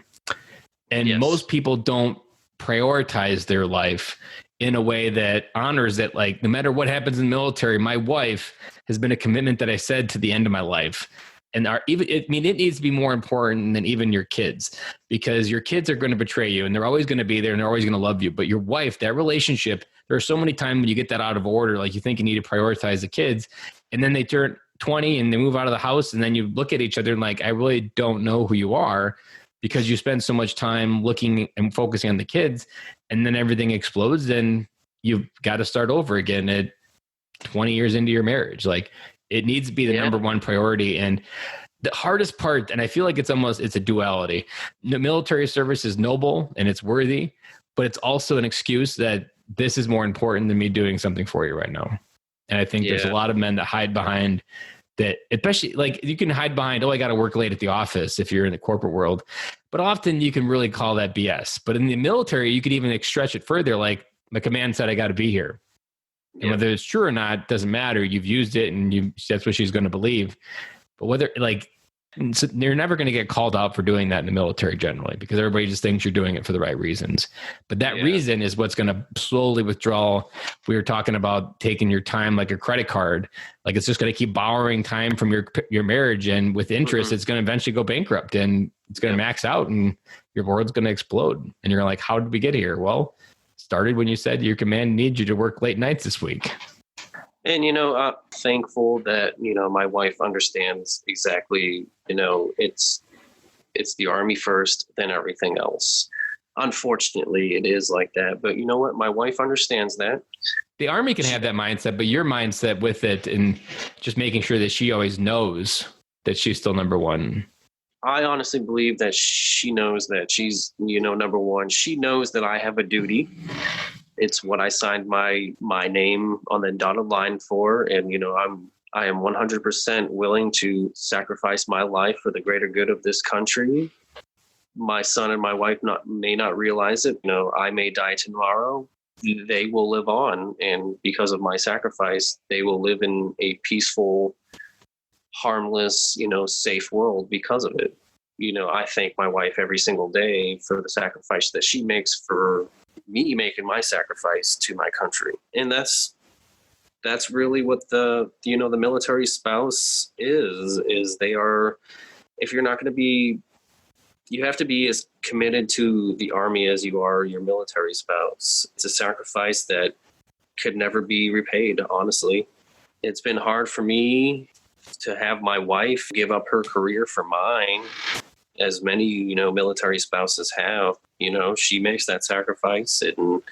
And most people don't prioritize their life in a way that honors that, like, no matter what happens in the military, my wife has been a commitment that I said to the end of my life. And it needs to be more important than even your kids, because your kids are going to betray you and they're always going to be there and they're always going to love you. But your wife, that relationship, there are so many times when you get that out of order, like you think you need to prioritize the kids, and then they turn 20 and they move out of the house, and then you look at each other and like, I really don't know who you are, because you spend so much time looking and focusing on the kids, and then everything explodes and you've got to start over again at 20 years into your marriage. Like, it needs to be the number one priority. And the hardest part, and I feel like it's a duality. The military service is noble and it's worthy, but it's also an excuse that this is more important than me doing something for you right now. And I think there's a lot of men that hide behind that, especially like you can hide behind, I got to work late at the office if you're in the corporate world, but often you can really call that BS. But in the military, you could even stretch it further. Like, my command said, I got to be here. And whether it's true or not, doesn't matter. You've used it and that's what she's going to believe. But whether, like, so you're never going to get called out for doing that in the military generally, because everybody just thinks you're doing it for the right reasons. But that reason is what's going to slowly withdraw. We were talking about taking your time like a credit card. Like, it's just going to keep borrowing time from your marriage, and with interest, it's going to eventually go bankrupt and it's going to max out and your world's going to explode. And you're like, how did we get here? Well, started when you said your command needs you to work late nights this week. And, I'm thankful that, my wife understands exactly, it's the Army first, then everything else. Unfortunately, it is like that. But you know what? My wife understands that. The Army can have that mindset, but your mindset with it and just making sure that she always knows that she's still number one. I honestly believe that she knows that she's, number one. She knows that I have a duty. It's what I signed my name on the dotted line for. And, I am 100% willing to sacrifice my life for the greater good of this country. My son and my wife may not realize it. I may die tomorrow. They will live on. And because of my sacrifice, they will live in a peaceful, harmless, safe world because of it. I thank my wife every single day for the sacrifice that she makes for me making my sacrifice to my country. And that's really what the military spouse is they are, if you're not going to be, you have to be as committed to the Army as you are your military spouse. It's a sacrifice that could never be repaid, honestly. It's been hard for me to have my wife give up her career for mine, as many, military spouses have. She makes that sacrifice, and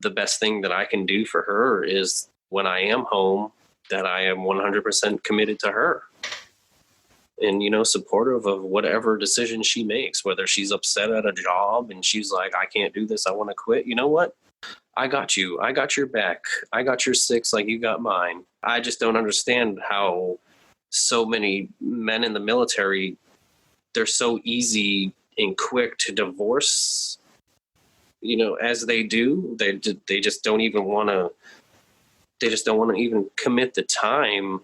the best thing that I can do for her is when I am home, that I am 100% committed to her and, supportive of whatever decision she makes, whether she's upset at a job and she's like, I can't do this, I want to quit. You know what? I got you. I got your back. I got your six like you got mine. I just don't understand how so many men in the military, they're so easy and quick to divorce, as they do. They just don't even want to, even commit the time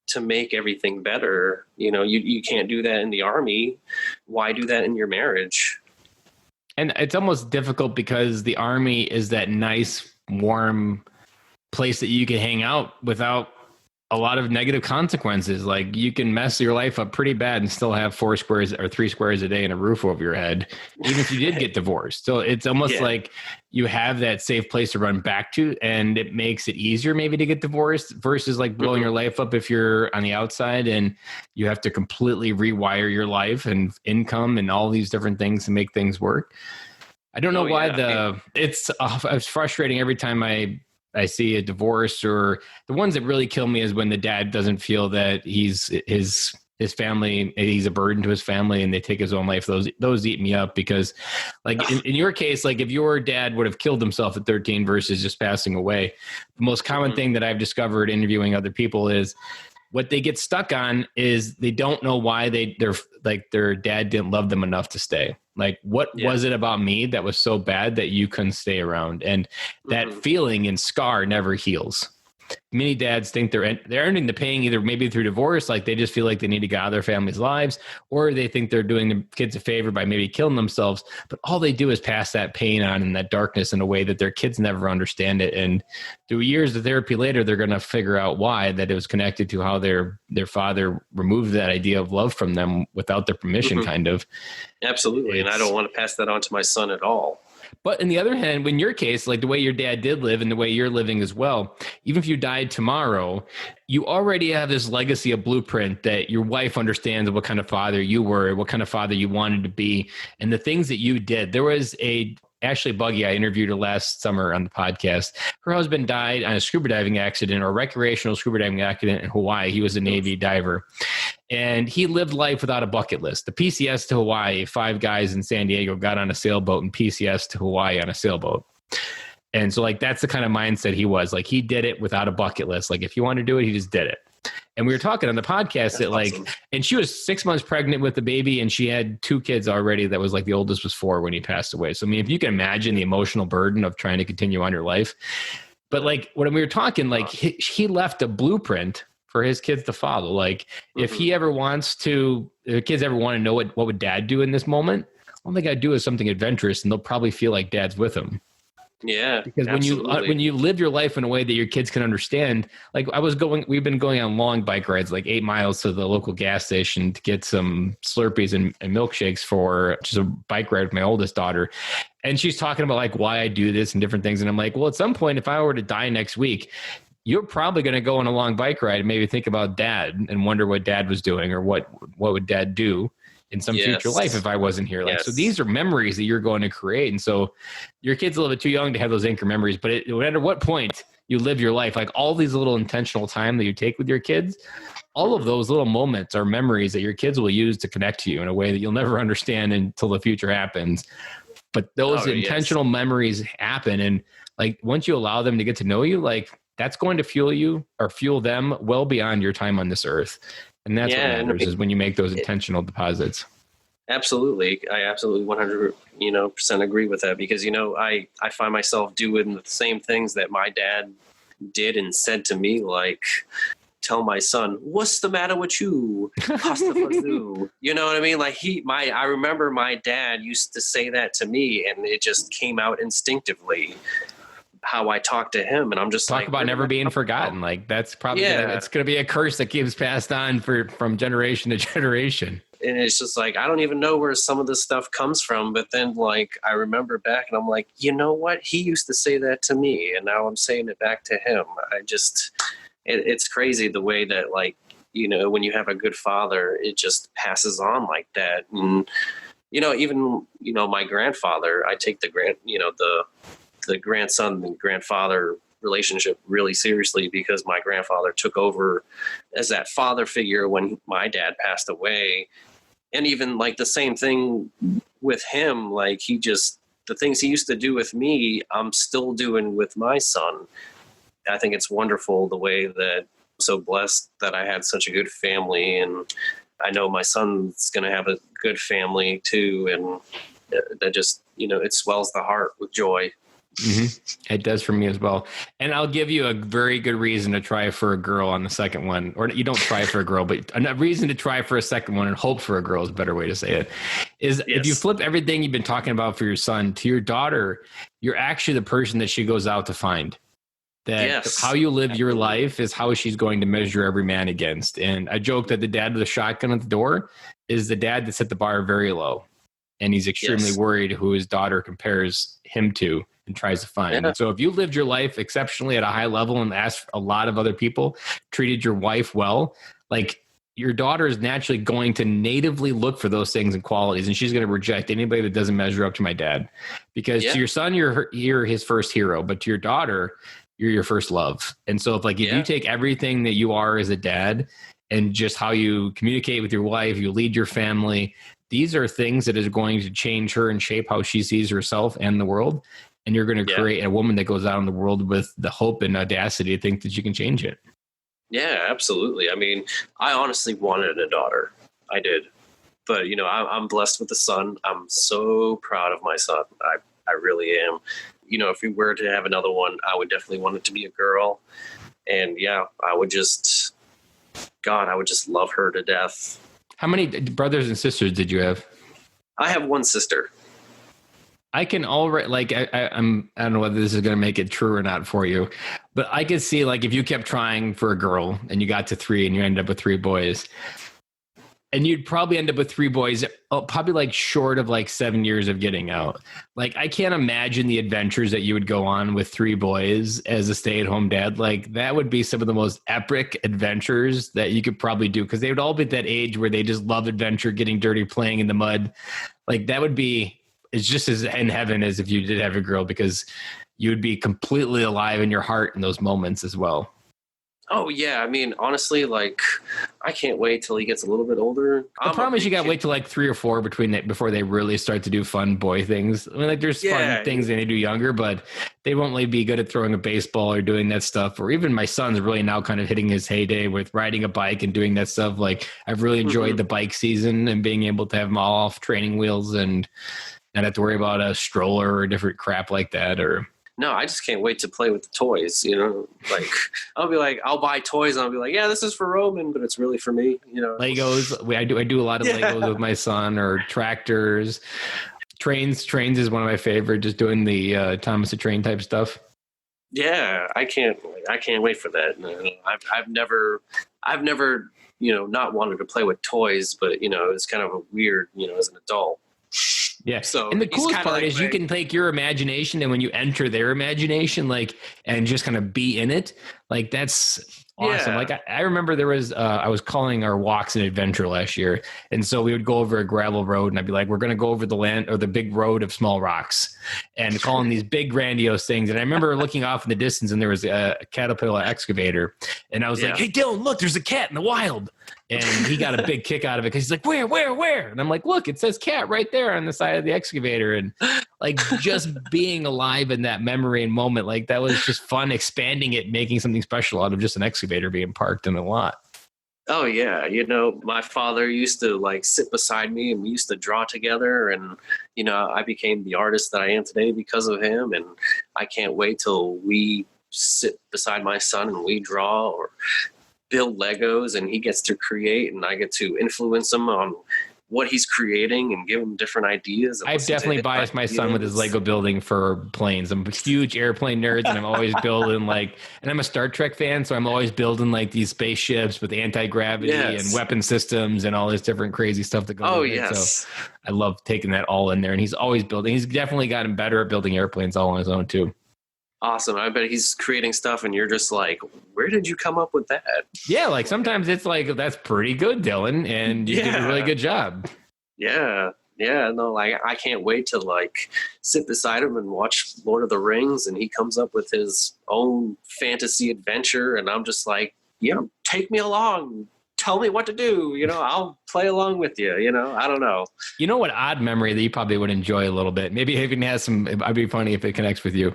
to make everything better. You can't do that in the Army. Why do that in your marriage? And it's almost difficult because the Army is that nice, warm place that you can hang out without a lot of negative consequences. Like, you can mess your life up pretty bad and still have 4 squares or 3 squares a day and a roof over your head, even if you did get divorced. So it's almost like you have that safe place to run back to, and it makes it easier maybe to get divorced versus like blowing your life up if you're on the outside and you have to completely rewire your life and income and all these different things to make things work. I don't know why it's frustrating every time I see a divorce, or the ones that really kill me is when the dad doesn't feel that his family, he's a burden to his family, and they take his own life. Those eat me up because, like in your case, like if your dad would have killed himself at 13 versus just passing away, the most common thing that I've discovered interviewing other people is what they get stuck on is they don't know why their dad didn't love them enough to stay. Like, what was it about me that was so bad that you couldn't stay around? And that feeling and scar never heals. Many dads think they're ending the pain either maybe through divorce, like they just feel like they need to get out of their family's lives, or they think they're doing the kids a favor by maybe killing themselves. But all they do is pass that pain on and that darkness in a way that their kids never understand it. And through years of therapy later, they're going to figure out why, that it was connected to how their father removed that idea of love from them without their permission, kind of. Absolutely. And I don't want to pass that on to my son at all. But on the other hand, in your case, like the way your dad did live and the way you're living as well, even if you died tomorrow, you already have this legacy of blueprint that your wife understands what kind of father you were, what kind of father you wanted to be, and the things that you did. There was Ashley Buggy, I interviewed her last summer on the podcast. Her husband died on a scuba diving accident, or a recreational scuba diving accident in Hawaii. He was a Navy diver. And he lived life without a bucket list. The PCS to Hawaii, 5 guys in San Diego got on a sailboat and PCS to Hawaii on a sailboat. And so, like, that's the kind of mindset he was. Like, he did it without a bucket list. Like, if he wanted to do it, he just did it. And we were talking on the podcast that, like, awesome. And she was 6 months pregnant with the baby, and she had 2 kids already. That was like the oldest was 4 when he passed away. So, I mean, if you can imagine the emotional burden of trying to continue on your life. But like, when we were talking, like, he left a blueprint for his kids to follow. Like, if he ever wants to, if the kids ever want to know what would dad do in this moment, all they got to do is something adventurous, and they'll probably feel like dad's with them. Yeah, because when you live your life in a way that your kids can understand, like we've been going on long bike rides, like 8 miles to the local gas station to get some Slurpees and milkshakes for just a bike ride with my oldest daughter. And she's talking about like why I do this and different things. And I'm like, well, at some point, if I were to die next week, you're probably going to go on a long bike ride and maybe think about dad and wonder what dad was doing, or what would dad do in some future life if I wasn't here. Like, so these are memories that you're going to create. And so your kid's a little bit too young to have those anchor memories, but no matter what point you live your life, like all these little intentional time that you take with your kids, all of those little moments are memories that your kids will use to connect to you in a way that you'll never understand until the future happens. But those intentional memories happen. And like once you allow them to get to know you, like that's going to fuel you or fuel them well beyond your time on this earth. And that's what Yeah, and I matters, mean, is when you make those intentional deposits. absolutely. I absolutely 100% agree with that because, I find myself doing the same things that my dad did and said to me, like, tell my son, what's the matter with you? Pasta fazoo. You know what I mean? Like I remember my dad used to say that to me and it just came out instinctively how I talk to him. And I'm just Talk like, about where did never that being come forgotten. from? Like that's probably Yeah. it's gonna be a curse that keeps passed on from generation to generation. And it's just like, I don't even know where some of this stuff comes from. But then like, I remember back and I'm like, you know what? He used to say that to me. And now I'm saying it back to him. It's crazy the way that, like, when you have a good father, it just passes on like that. And, even, my grandfather, I take the grandson and grandfather relationship really seriously because my grandfather took over as that father figure when my dad passed away. And even like the same thing with him, like the things he used to do with me, I'm still doing with my son. I think it's wonderful the way that I'm so blessed that I had such a good family. And I know my son's going to have a good family too. And that just, it swells the heart with joy. Mm-hmm. It does for me as well. And I'll give you a very good reason to try for a girl on the second one. Or you don't try for a girl, but a reason to try for a second one and hope for a girl is a better way to say it. Is if you flip everything you've been talking about for your son to your daughter, you're actually the person that she goes out to find. That how you live your life is how she's going to measure every man against. And I joke that the dad with a shotgun at the door is the dad that set the bar very low. And he's extremely worried who his daughter compares him to and tries to find. And so if you lived your life exceptionally at a high level and asked a lot of other people, treated your wife well, like your daughter is naturally going to natively look for those things and qualities. And she's going to reject anybody that doesn't measure up to my dad. Because to your son, you're his first hero. But to your daughter, you're your first love. And so if you take everything that you are as a dad and just how you communicate with your wife, you lead your family, these are things that is going to change her and shape how she sees herself and the world. And you're going to create a woman that goes out in the world with the hope and audacity to think that you can change it. Yeah, absolutely. I mean, I honestly wanted a daughter. I did. But, I'm blessed with a son. I'm so proud of my son. I really am. If we were to have another one, I would definitely want it to be a girl. And I would just love her to death. How many brothers and sisters did you have? I have one sister. I can already I don't know whether this is going to make it true or not for you, but I could see if you kept trying for a girl and you got to 3 and you ended up with 3 boys, and you'd probably end up with 3 boys, probably short of 7 years of getting out. I can't imagine the adventures that you would go on with 3 boys as a stay-at-home dad. That would be some of the most epic adventures that you could probably do, because they would all be at that age where they just love adventure, getting dirty, playing in the mud. That would be, it's just as in heaven as if you did have a girl, because you would be completely alive in your heart in those moments as well. Oh, yeah. I mean, honestly, I can't wait till he gets a little bit older. The problem is you got to wait till 3 or 4 before they really start to do fun boy things. I mean, there's fun things they do younger, but they won't really be good at throwing a baseball or doing that stuff. Or even my son's really now kind of hitting his heyday with riding a bike and doing that stuff. I've really enjoyed the bike season and being able to have them all off training wheels and not have to worry about a stroller or different crap like that. No, I just can't wait to play with the toys, I'll be I'll buy toys and I'll be yeah, this is for Roman, but it's really for me, Legos. I do a lot of Legos with my son, or tractors, trains. Trains is one of my favorite, just doing the Thomas the Train type stuff. Yeah, I can't wait for that. I've never, not wanted to play with toys, but, it's kind of a weird, as an adult. Yeah. So, and the coolest part is you can take your imagination, and when you enter their imagination, and just kind of be in it, that's awesome. Yeah. I remember there was, I was calling our walks an adventure last year. And so we would go over a gravel road and I'd be we're going to go over the land or the big road of small rocks, and calling these big grandiose things. And I remember looking off in the distance and there was a Caterpillar excavator, and I was hey, Dylan, look, there's a cat in the wild. And he got a big kick out of it because he's like, where? And I'm like, look, it says cat right there on the side of the excavator. And like just being alive in that memory and moment, like that was just fun, expanding it, making something special out of just an excavator being parked in a lot. Oh yeah, my father used to like sit beside me and we used to draw together, and I became the artist that I am today because of him, and I can't wait till we sit beside my son and we draw or build Legos and he gets to create and I get to influence him on what he's creating and give him different ideas. I've definitely biased my son with his Lego building for planes. I'm a huge airplane nerd, and I'm always building and I'm a Star Trek fan, so I'm always building like these spaceships with anti-gravity and weapon systems and all this different crazy stuff that goes with it. So I love taking that all in there, and he's always building. He's definitely gotten better at building airplanes all on his own too. Awesome. I bet he's creating stuff and you're just like, where did you come up with that? Yeah, like sometimes it's like, that's pretty good, Dylan, and you did a really good job. Yeah. Yeah. No, like I can't wait to like sit beside him and watch Lord of the Rings and he comes up with his own fantasy adventure and I'm just like, take me along. Tell me what to do. I'll play along with you. I don't know. You know what odd memory that you probably would enjoy a little bit, maybe even has some, it'd be funny if it connects with you,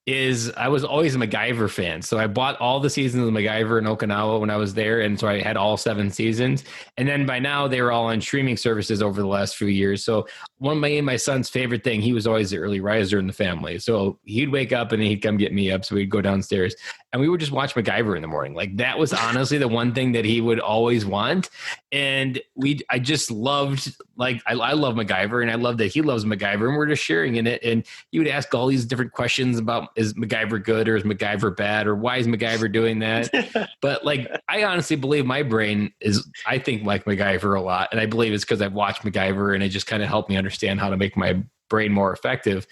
is I was always a MacGyver fan. So I bought all the seasons of MacGyver in Okinawa when I was there. And so I had all 7 seasons. And then by now they were all on streaming services over the last few years. So one of my son's favorite thing, he was always the early riser in the family. So he'd wake up and he'd come get me up. So we'd go downstairs and we would just watch MacGyver in the morning. Like that was honestly the one thing that he would always want. And I just loved, like, I love MacGyver and I love that he loves MacGyver and we're just sharing in it. And he would ask all these different questions about, is MacGyver good or is MacGyver bad or why is MacGyver doing that? But like, I honestly believe my brain I think like MacGyver a lot. And I believe it's because I've watched MacGyver and it just kind of helped me understand how to make my brain more effective.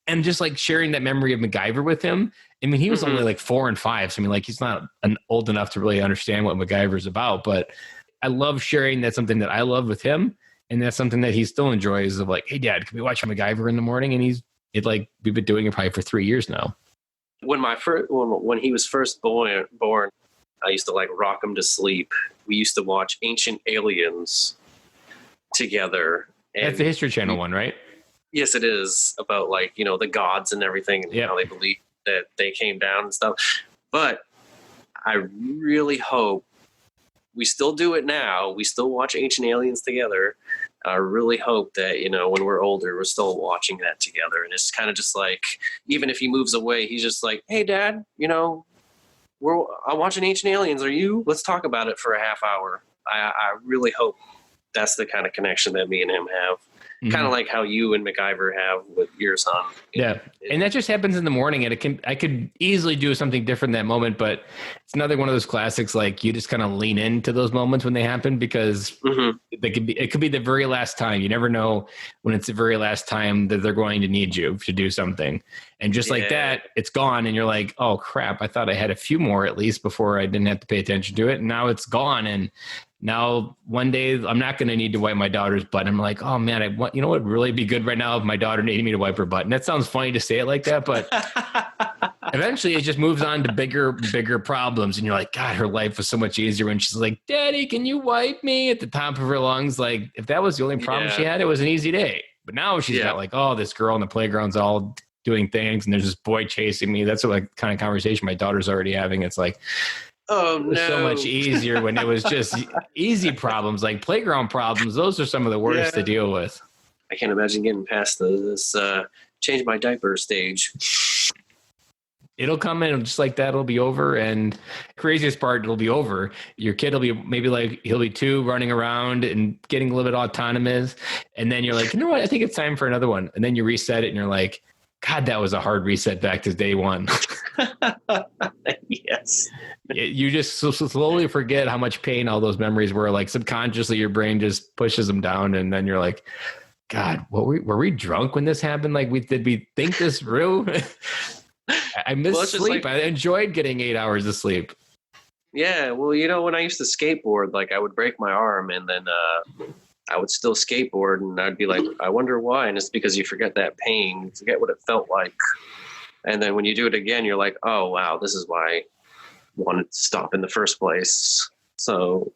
And just like sharing that memory of MacGyver with him. I mean, he was only like 4 and 5. So I mean, like he's not old enough to really understand what MacGyver is about, but I love sharing that's something that I love with him. And that's something that he still enjoys of like, hey dad, can we watch MacGyver in the morning? And we've been doing it probably for 3 years now. When he was first born, I used to like rock him to sleep. We used to watch Ancient Aliens together. And that's the History Channel one, right? Yes, it is, about like, the gods and everything and how they believe that they came down and stuff. But I really hope we still do it now. We still watch Ancient Aliens together. I really hope that, when we're older, we're still watching that together. And it's kind of just like, even if he moves away, he's just like, hey, Dad, I'm watching Ancient Aliens. Are you? Let's talk about it for a half hour. I really hope that's the kind of connection that me and him have. Mm-hmm. Kind of like how you and MacGyver have with your son. Yeah. And that just happens in the morning. And I could easily do something different in that moment, but it's another one of those classics. Like you just kind of lean into those moments when they happen because it could be the very last time. You never know when it's the very last time that they're going to need you to do something. And just like that, it's gone. And you're like, oh crap, I thought I had a few more at least before I didn't have to pay attention to it. And now it's gone. And now one day I'm not going to need to wipe my daughter's butt. I'm like, oh man, what would really be good right now if my daughter needed me to wipe her butt. And that sounds funny to say it like that, but eventually it just moves on to bigger problems. And you're like, God, her life was so much easier when she's like, Daddy, can you wipe me at the top of her lungs? Like if that was the only problem she had, it was an easy day. But now she's got like, oh, this girl in the playground's all doing things. And there's this boy chasing me. That's what kind of conversation my daughter's already having. It's like, oh, no. It was so much easier when it was just easy problems, like playground problems. Those are some of the worst to deal with. I can't imagine getting past this change my diaper stage. It'll come in just like that. It'll be over. And craziest part, it'll be over. Your kid will be maybe like, he'll be 2 running around and getting a little bit autonomous. And then you're like, you know what? I think it's time for another one. And then you reset it and you're like, God, that was a hard reset back to day one. Yes. You just slowly forget how much pain all those memories were. Like subconsciously, your brain just pushes them down. And then you're like, God, were we drunk when this happened? Like did we think this through? I missed sleep. I enjoyed getting 8 hours of sleep. Yeah. Well, when I used to skateboard, like I would break my arm and then I would still skateboard and I'd be like, I wonder why. And it's because you forget that pain, you forget what it felt like. And then when you do it again, you're like, oh, wow, this is why I wanted to stop in the first place. So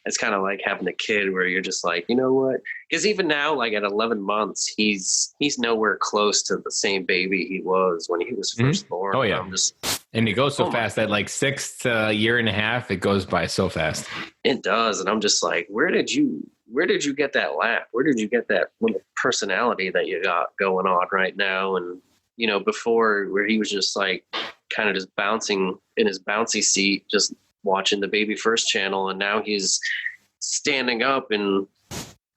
it's kind of like having a kid where you're just like, you know what? Because even now, like at 11 months, he's nowhere close to the same baby he was when he was first born. Oh yeah. I'm just, and it goes so oh fast that like 6 to a year and a half, it goes by so fast. it does. And I'm just like, where did you get that laugh? Where did you get that little personality that you got going on right now? And, you know, before where he was just like kind of just bouncing in his bouncy seat, just watching the Baby First channel. And now he's standing up and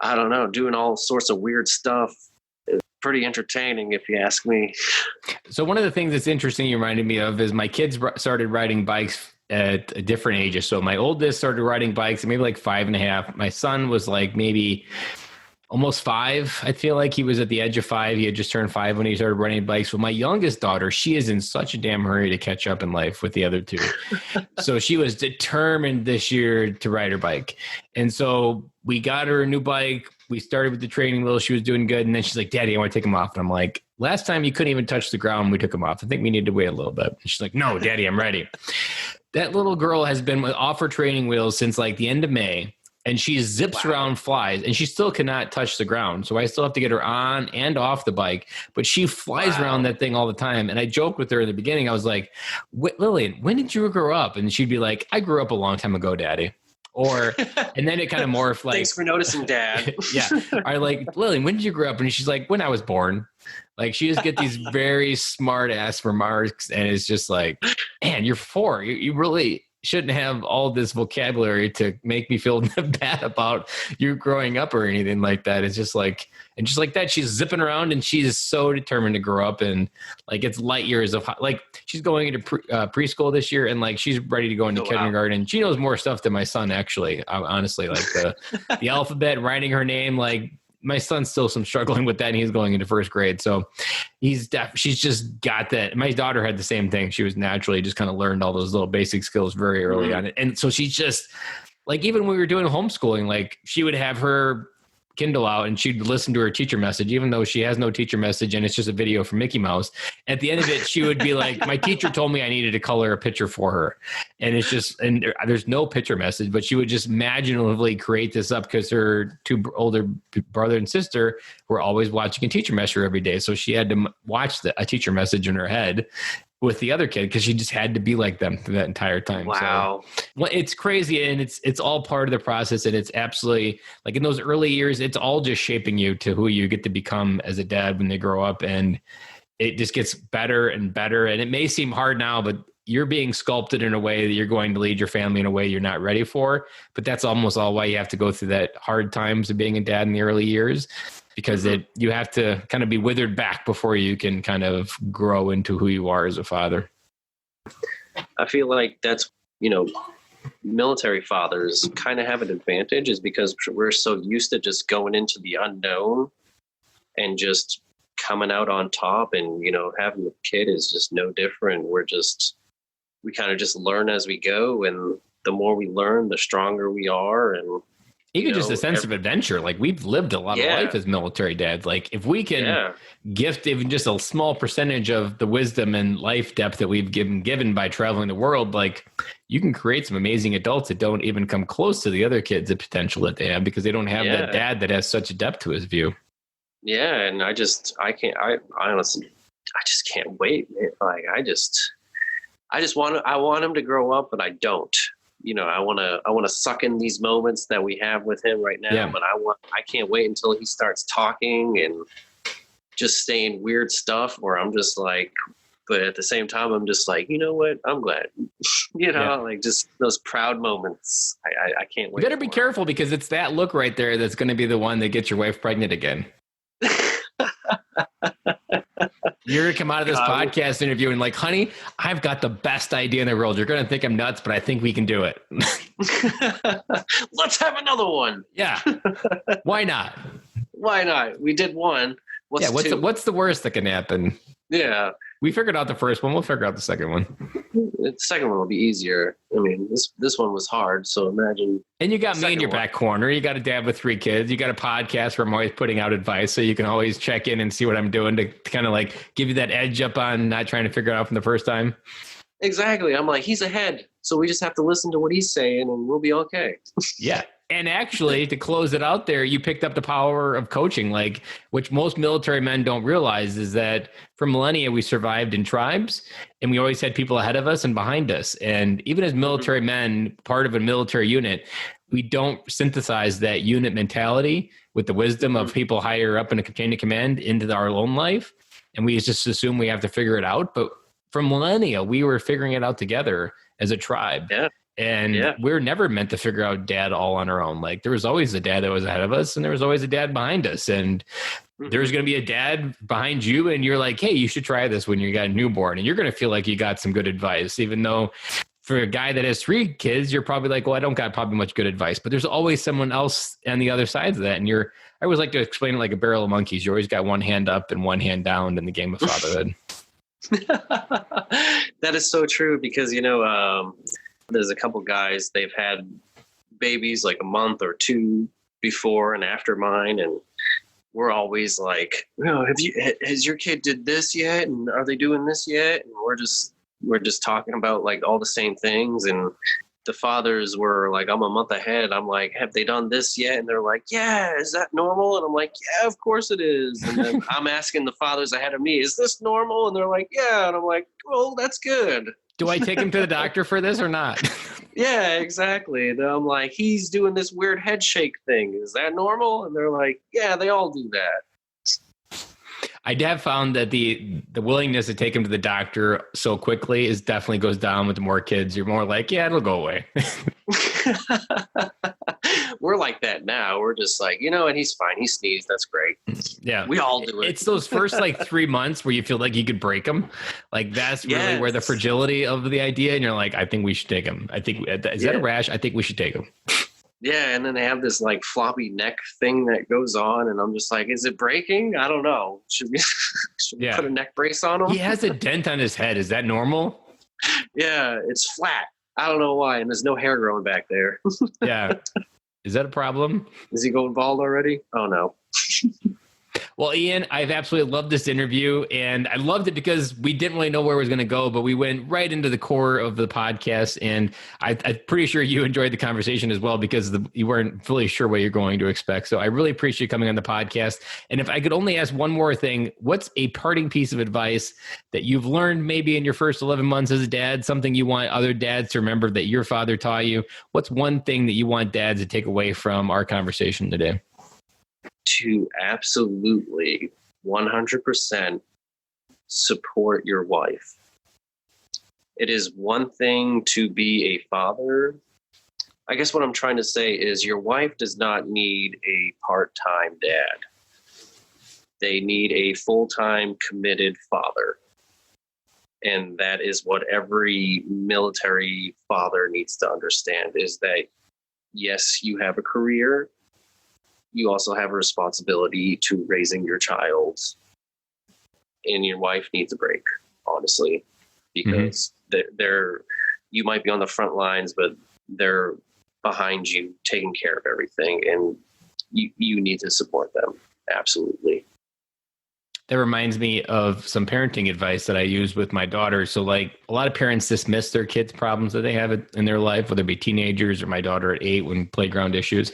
I don't know, doing all sorts of weird stuff. It's pretty entertaining if you ask me. So one of the things that's interesting you reminded me of is my kids started riding bikes at different ages. So my oldest started riding bikes at maybe like 5.5. My son was like maybe almost 5. I feel like he was at the edge of 5. He had just turned 5 when he started riding bikes. Well, my youngest daughter, she is in such a damn hurry to catch up in life with the other two. So she was determined this year to ride her bike. And so we got her a new bike. We started with the training wheels. She was doing good. And then she's like, Daddy, I want to take them off. And I'm like, last time you couldn't even touch the ground. We took them off. I think we need to wait a little bit. And she's like, no, Daddy, I'm ready. That little girl has been off her training wheels since like the end of May. And she zips around, flies, and she still cannot touch the ground. So I still have to get her on and off the bike, but she flies around that thing all the time. And I joked with her in the beginning. I was like, Lillian, when did you grow up? And she'd be like, I grew up a long time ago, Daddy. Or, and then it kind of morphed like, thanks for noticing, Dad. Yeah. I like, Lillian, when did you grow up? And she's like, when I was born. Like she just get these very smart ass remarks. And it's just like, man, you're 4. You really shouldn't have all this vocabulary to make me feel bad about you growing up or anything like that. It's just like, and just like that, she's zipping around and she's so determined to grow up, and like it's light years of like she's going into preschool this year, and like she's ready to go into kindergarten. She knows more stuff than my son, actually. Honestly, like the alphabet, writing her name, like my son's still struggling with that, and he's going into first grade. So she's just got that. My daughter had the same thing. She was naturally just kind of learned all those little basic skills very early on. And so she's just like, even when we were doing homeschooling, like she would have her Kindle out and she'd listen to her teacher message, even though she has no teacher message and it's just a video from Mickey Mouse. At the end of it, she would be like, my teacher told me I needed to color a picture for her. And it's just, and there's no picture message, but she would just imaginatively create this up because her 2 older brother and sister were always watching a teacher message every day. So she had to watch a teacher message in her head with the other kid because she just had to be like them through that entire time. Wow. So, well, it's crazy, and it's all part of the process, and it's absolutely like in those early years, it's all just shaping you to who you get to become as a dad when they grow up, and it just gets better and better. And it may seem hard now, but you're being sculpted in a way that you're going to lead your family in a way you're not ready for. But that's almost all why you have to go through that hard times of being a dad in the early years, because you have to kind of be withered back before you can kind of grow into who you are as a father. I feel like that's, military fathers kind of have an advantage, is because we're so used to just going into the unknown and just coming out on top, and, having a kid is just no different. We kind of just learn as we go. And the more we learn, the stronger we are. And even just a sense of adventure. Like we've lived a lot of life as military dads. Like if we can gift even just a small percentage of the wisdom and life depth that we've given by traveling the world, like you can create some amazing adults that don't even come close to the other kids, the potential that they have, because they don't have that dad that has such a depth to his view. Yeah. And I honestly, I just can't wait, man. Like I want him to grow up, but I don't. I want to suck in these moments that we have with him right now, but I can't wait until he starts talking and just saying weird stuff where I'm just like, but at the same time, I'm just like, you know what? I'm glad, like just those proud moments. I can't wait. You better be careful, because it's that look right there that's going to be the one that gets your wife pregnant again. You're going to come out of this podcast interview and like, honey, I've got the best idea in the world. You're going to think I'm nuts, but I think we can do it. Let's have another one. Yeah. Why not? Why not? We did one. What's the worst that can happen? Yeah. We figured out the first one. We'll figure out the second one. The second one will be easier. I mean, this one was hard, so imagine. And you got me in your back corner. You got a dad with 3 kids. You got a podcast where I'm always putting out advice, so you can always check in and see what I'm doing to kind of like give you that edge up on not trying to figure it out from the first time. Exactly. I'm like, he's ahead. So we just have to listen to what he's saying and we'll be okay. Yeah. And actually, to close it out there, you picked up the power of coaching, like which most military men don't realize is that for millennia, we survived in tribes and we always had people ahead of us and behind us. And even as military men, part of a military unit, we don't synthesize that unit mentality with the wisdom of people higher up in a chain of command into our own life. And we just assume we have to figure it out. But for millennia, we were figuring it out together as a tribe. Yeah. And Yeah. we're never meant to figure out dad all on our own. Like there was always a dad that was ahead of us and there was always a dad behind us. And there's going to be a dad behind you. And you're like, hey, you should try this when you got a newborn. And you're going to feel like you got some good advice, even though for a guy that has 3 kids, you're probably like, well, I don't got probably much good advice, but there's always someone else on the other side of that. And I always like to explain it like a barrel of monkeys. You always got one hand up and one hand down in the game of fatherhood. That is so true because, there's a couple guys, they've had babies like a month or 2 before and after mine. And we're always like, has your kid did this yet? And are they doing this yet? And we're just talking about like all the same things. And the fathers were like, I'm a month ahead. I'm like, have they done this yet? And they're like, yeah, is that normal? And I'm like, yeah, of course it is. And then I'm asking the fathers ahead of me, is this normal? And they're like, yeah. And I'm like, well, that's good. Do I take him to the doctor for this or not? Yeah, exactly. And I'm like, he's doing this weird head shake thing. Is that normal? And they're like, yeah, they all do that. I have found that the willingness to take him to the doctor so quickly definitely goes down with the more kids. You're more like, yeah, it'll go away. We're like that now. We're just like, and he's fine. He sneezed. That's great. Yeah. We all do it. It's those first 3 months where you feel like you could break him. Like that's really where the fragility of the idea. And you're like, I think we should take him. I think, is that a rash? I think we should take him. Yeah, and then they have this like floppy neck thing that goes on, and I'm just like, is it breaking? I don't know. Should we put a neck brace on him? He has a dent on his head. Is that normal? Yeah, it's flat. I don't know why, and there's no hair growing back there. Yeah. Is that a problem? Is he going bald already? Oh, no. Well, Ian, I've absolutely loved this interview, and I loved it because we didn't really know where it was going to go, but we went right into the core of the podcast, and I'm pretty sure you enjoyed the conversation as well because you weren't fully sure what you're going to expect. So I really appreciate you coming on the podcast. And if I could only ask one more thing, what's a parting piece of advice that you've learned maybe in your first 11 months as a dad, something you want other dads to remember that your father taught you? What's one thing that you want dads to take away from our conversation today? To absolutely 100% support your wife. It is one thing to be a father. I guess what I'm trying to say is your wife does not need a part-time dad. They need a full-time committed father. And that is what every military father needs to understand is that, yes, you have a career. You also have a responsibility to raising your child, and your wife needs a break, honestly, because you might be on the front lines, but they're behind you taking care of everything, and you need to support them. Absolutely. That reminds me of some parenting advice that I use with my daughter. So like a lot of parents dismiss their kids' problems that they have in their life, whether it be teenagers or my daughter at 8 when playground issues.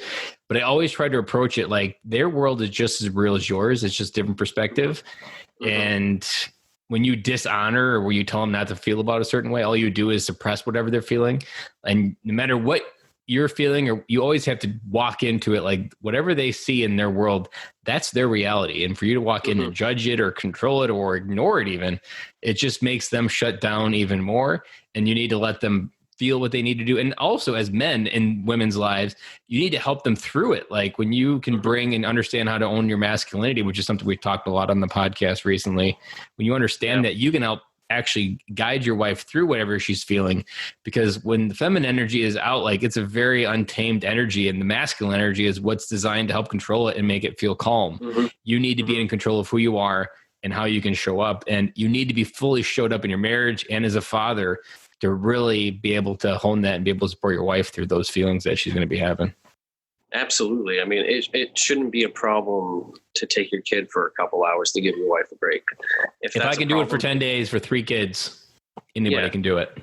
But I always try to approach it like their world is just as real as yours. It's just different perspective. And when you dishonor or when you tell them not to feel about a certain way, all you do is suppress whatever they're feeling. And no matter what you're feeling, or you always have to walk into it like whatever they see in their world, that's their reality. And for you to walk in and judge it or control it or ignore it even, it just makes them shut down even more. And you need to let them feel what they need to do. And also as men in women's lives, you need to help them through it. Like when you can bring and understand how to own your masculinity, which is something we've talked a lot on the podcast recently, when you understand that, you can help actually guide your wife through whatever she's feeling. Because when the feminine energy is out, like it's a very untamed energy, and the masculine energy is what's designed to help control it and make it feel calm. You need to be in control of who you are and how you can show up. And you need to be fully showed up in your marriage and as a father to really be able to hone that and be able to support your wife through those feelings that she's going to be having. Absolutely. I mean, it shouldn't be a problem to take your kid for a couple hours to give your wife a break. If I can do it for 10 days for 3 kids, anybody can do it.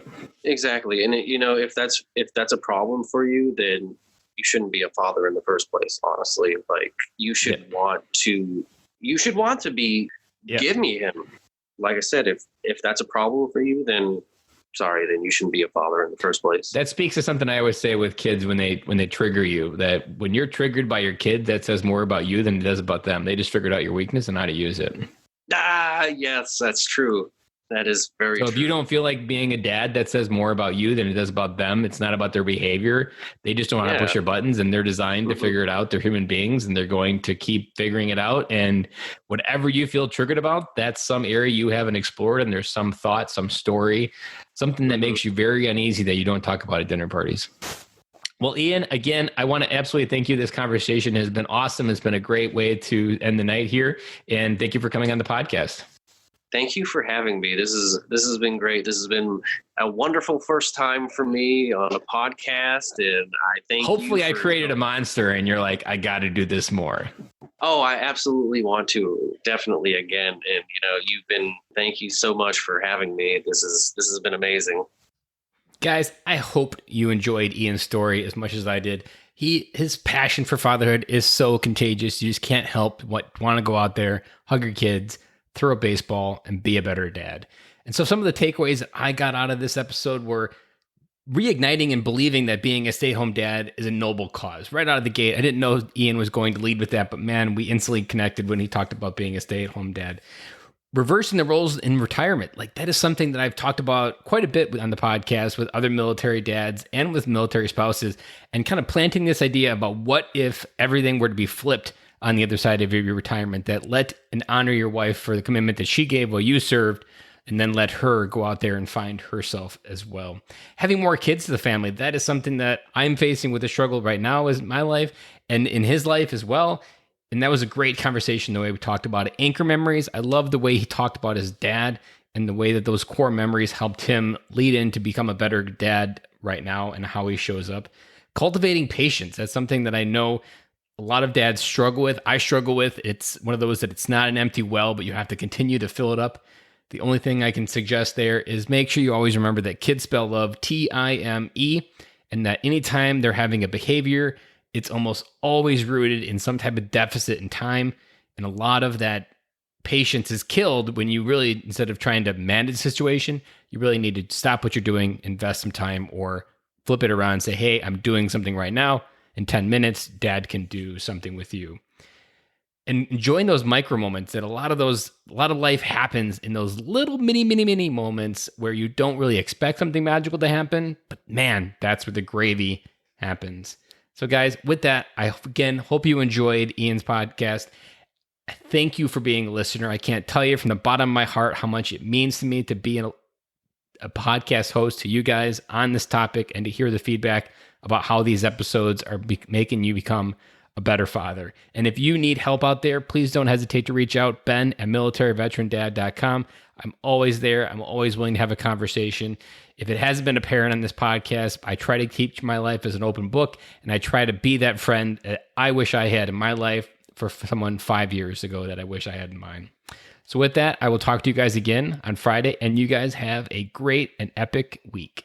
Exactly. And if that's a problem for you, then you shouldn't be a father in the first place, honestly. Like you should want to be give me him. Like I said, if that's a problem for you, then then you shouldn't be a father in the first place. That speaks to something I always say with kids when they trigger you, that when you're triggered by your kid, that says more about you than it does about them. They just figured out your weakness and how to use it. Yes, that's true. That is very true. So if you don't feel like being a dad, that says more about you than it does about them. It's not about their behavior. They just don't know how to push your buttons, and they're designed to figure it out. They're human beings, and they're going to keep figuring it out. And whatever you feel triggered about, that's some area you haven't explored, and there's some thought, some story, something that makes you very uneasy that you don't talk about at dinner parties. Well, Ian, again, I want to absolutely thank you. This conversation has been awesome. It's been a great way to end the night here. And thank you for coming on the podcast. Thank you for having me. This has been great. This has been a wonderful first time for me on a podcast, and I think hopefully I created a monster, and you're like, I got to do this more. Oh, I absolutely want to, definitely again. And thank you so much for having me. This has been amazing. Guys, I hope you enjoyed Ian's story as much as I did. His passion for fatherhood is so contagious. You just can't help want to go out there, hug your kids, throw a baseball, and be a better dad. And so some of the takeaways that I got out of this episode were reigniting and believing that being a stay-at-home dad is a noble cause. Right out of the gate, I didn't know Ian was going to lead with that, but man, we instantly connected when he talked about being a stay-at-home dad. Reversing the roles in retirement, like that is something that I've talked about quite a bit on the podcast with other military dads and with military spouses, and kind of planting this idea about what if everything were to be flipped on the other side of your retirement, that let and honor your wife for the commitment that she gave while you served, and then let her go out there and find herself as well. Having more kids to the family, that is something that I'm facing with a struggle right now in my life and in his life as well. And that was a great conversation, the way we talked about it. Anchor memories, I love the way he talked about his dad and the way that those core memories helped him lead in to become a better dad right now and how he shows up. Cultivating patience, that's something that I know a lot of dads struggle with. I struggle with. It's one of those that it's not an empty well, but you have to continue to fill it up. The only thing I can suggest there is make sure you always remember that kids spell love Time, and that anytime they're having a behavior, it's almost always rooted in some type of deficit in time. And a lot of that patience is killed when you really, instead of trying to manage the situation, you really need to stop what you're doing, invest some time, or flip it around and say, hey, I'm doing something right now. In 10 minutes, dad can do something with you. And enjoying those micro moments, that a lot of life happens in those little mini moments where you don't really expect something magical to happen. But man, that's where the gravy happens. So guys, with that, I again hope you enjoyed Ian's podcast. Thank you for being a listener. I can't tell you from the bottom of my heart how much it means to me to be a podcast host to you guys on this topic and to hear the feedback about how these episodes are making you become a better father. And if you need help out there, please don't hesitate to reach out, ben@militaryveterandad.com. I'm always there. I'm always willing to have a conversation. If it hasn't been apparent on this podcast, I try to keep my life as an open book, and I try to be that friend that I wish I had in my life for someone 5 years ago that I wish I had in mine. So with that, I will talk to you guys again on Friday, and you guys have a great and epic week.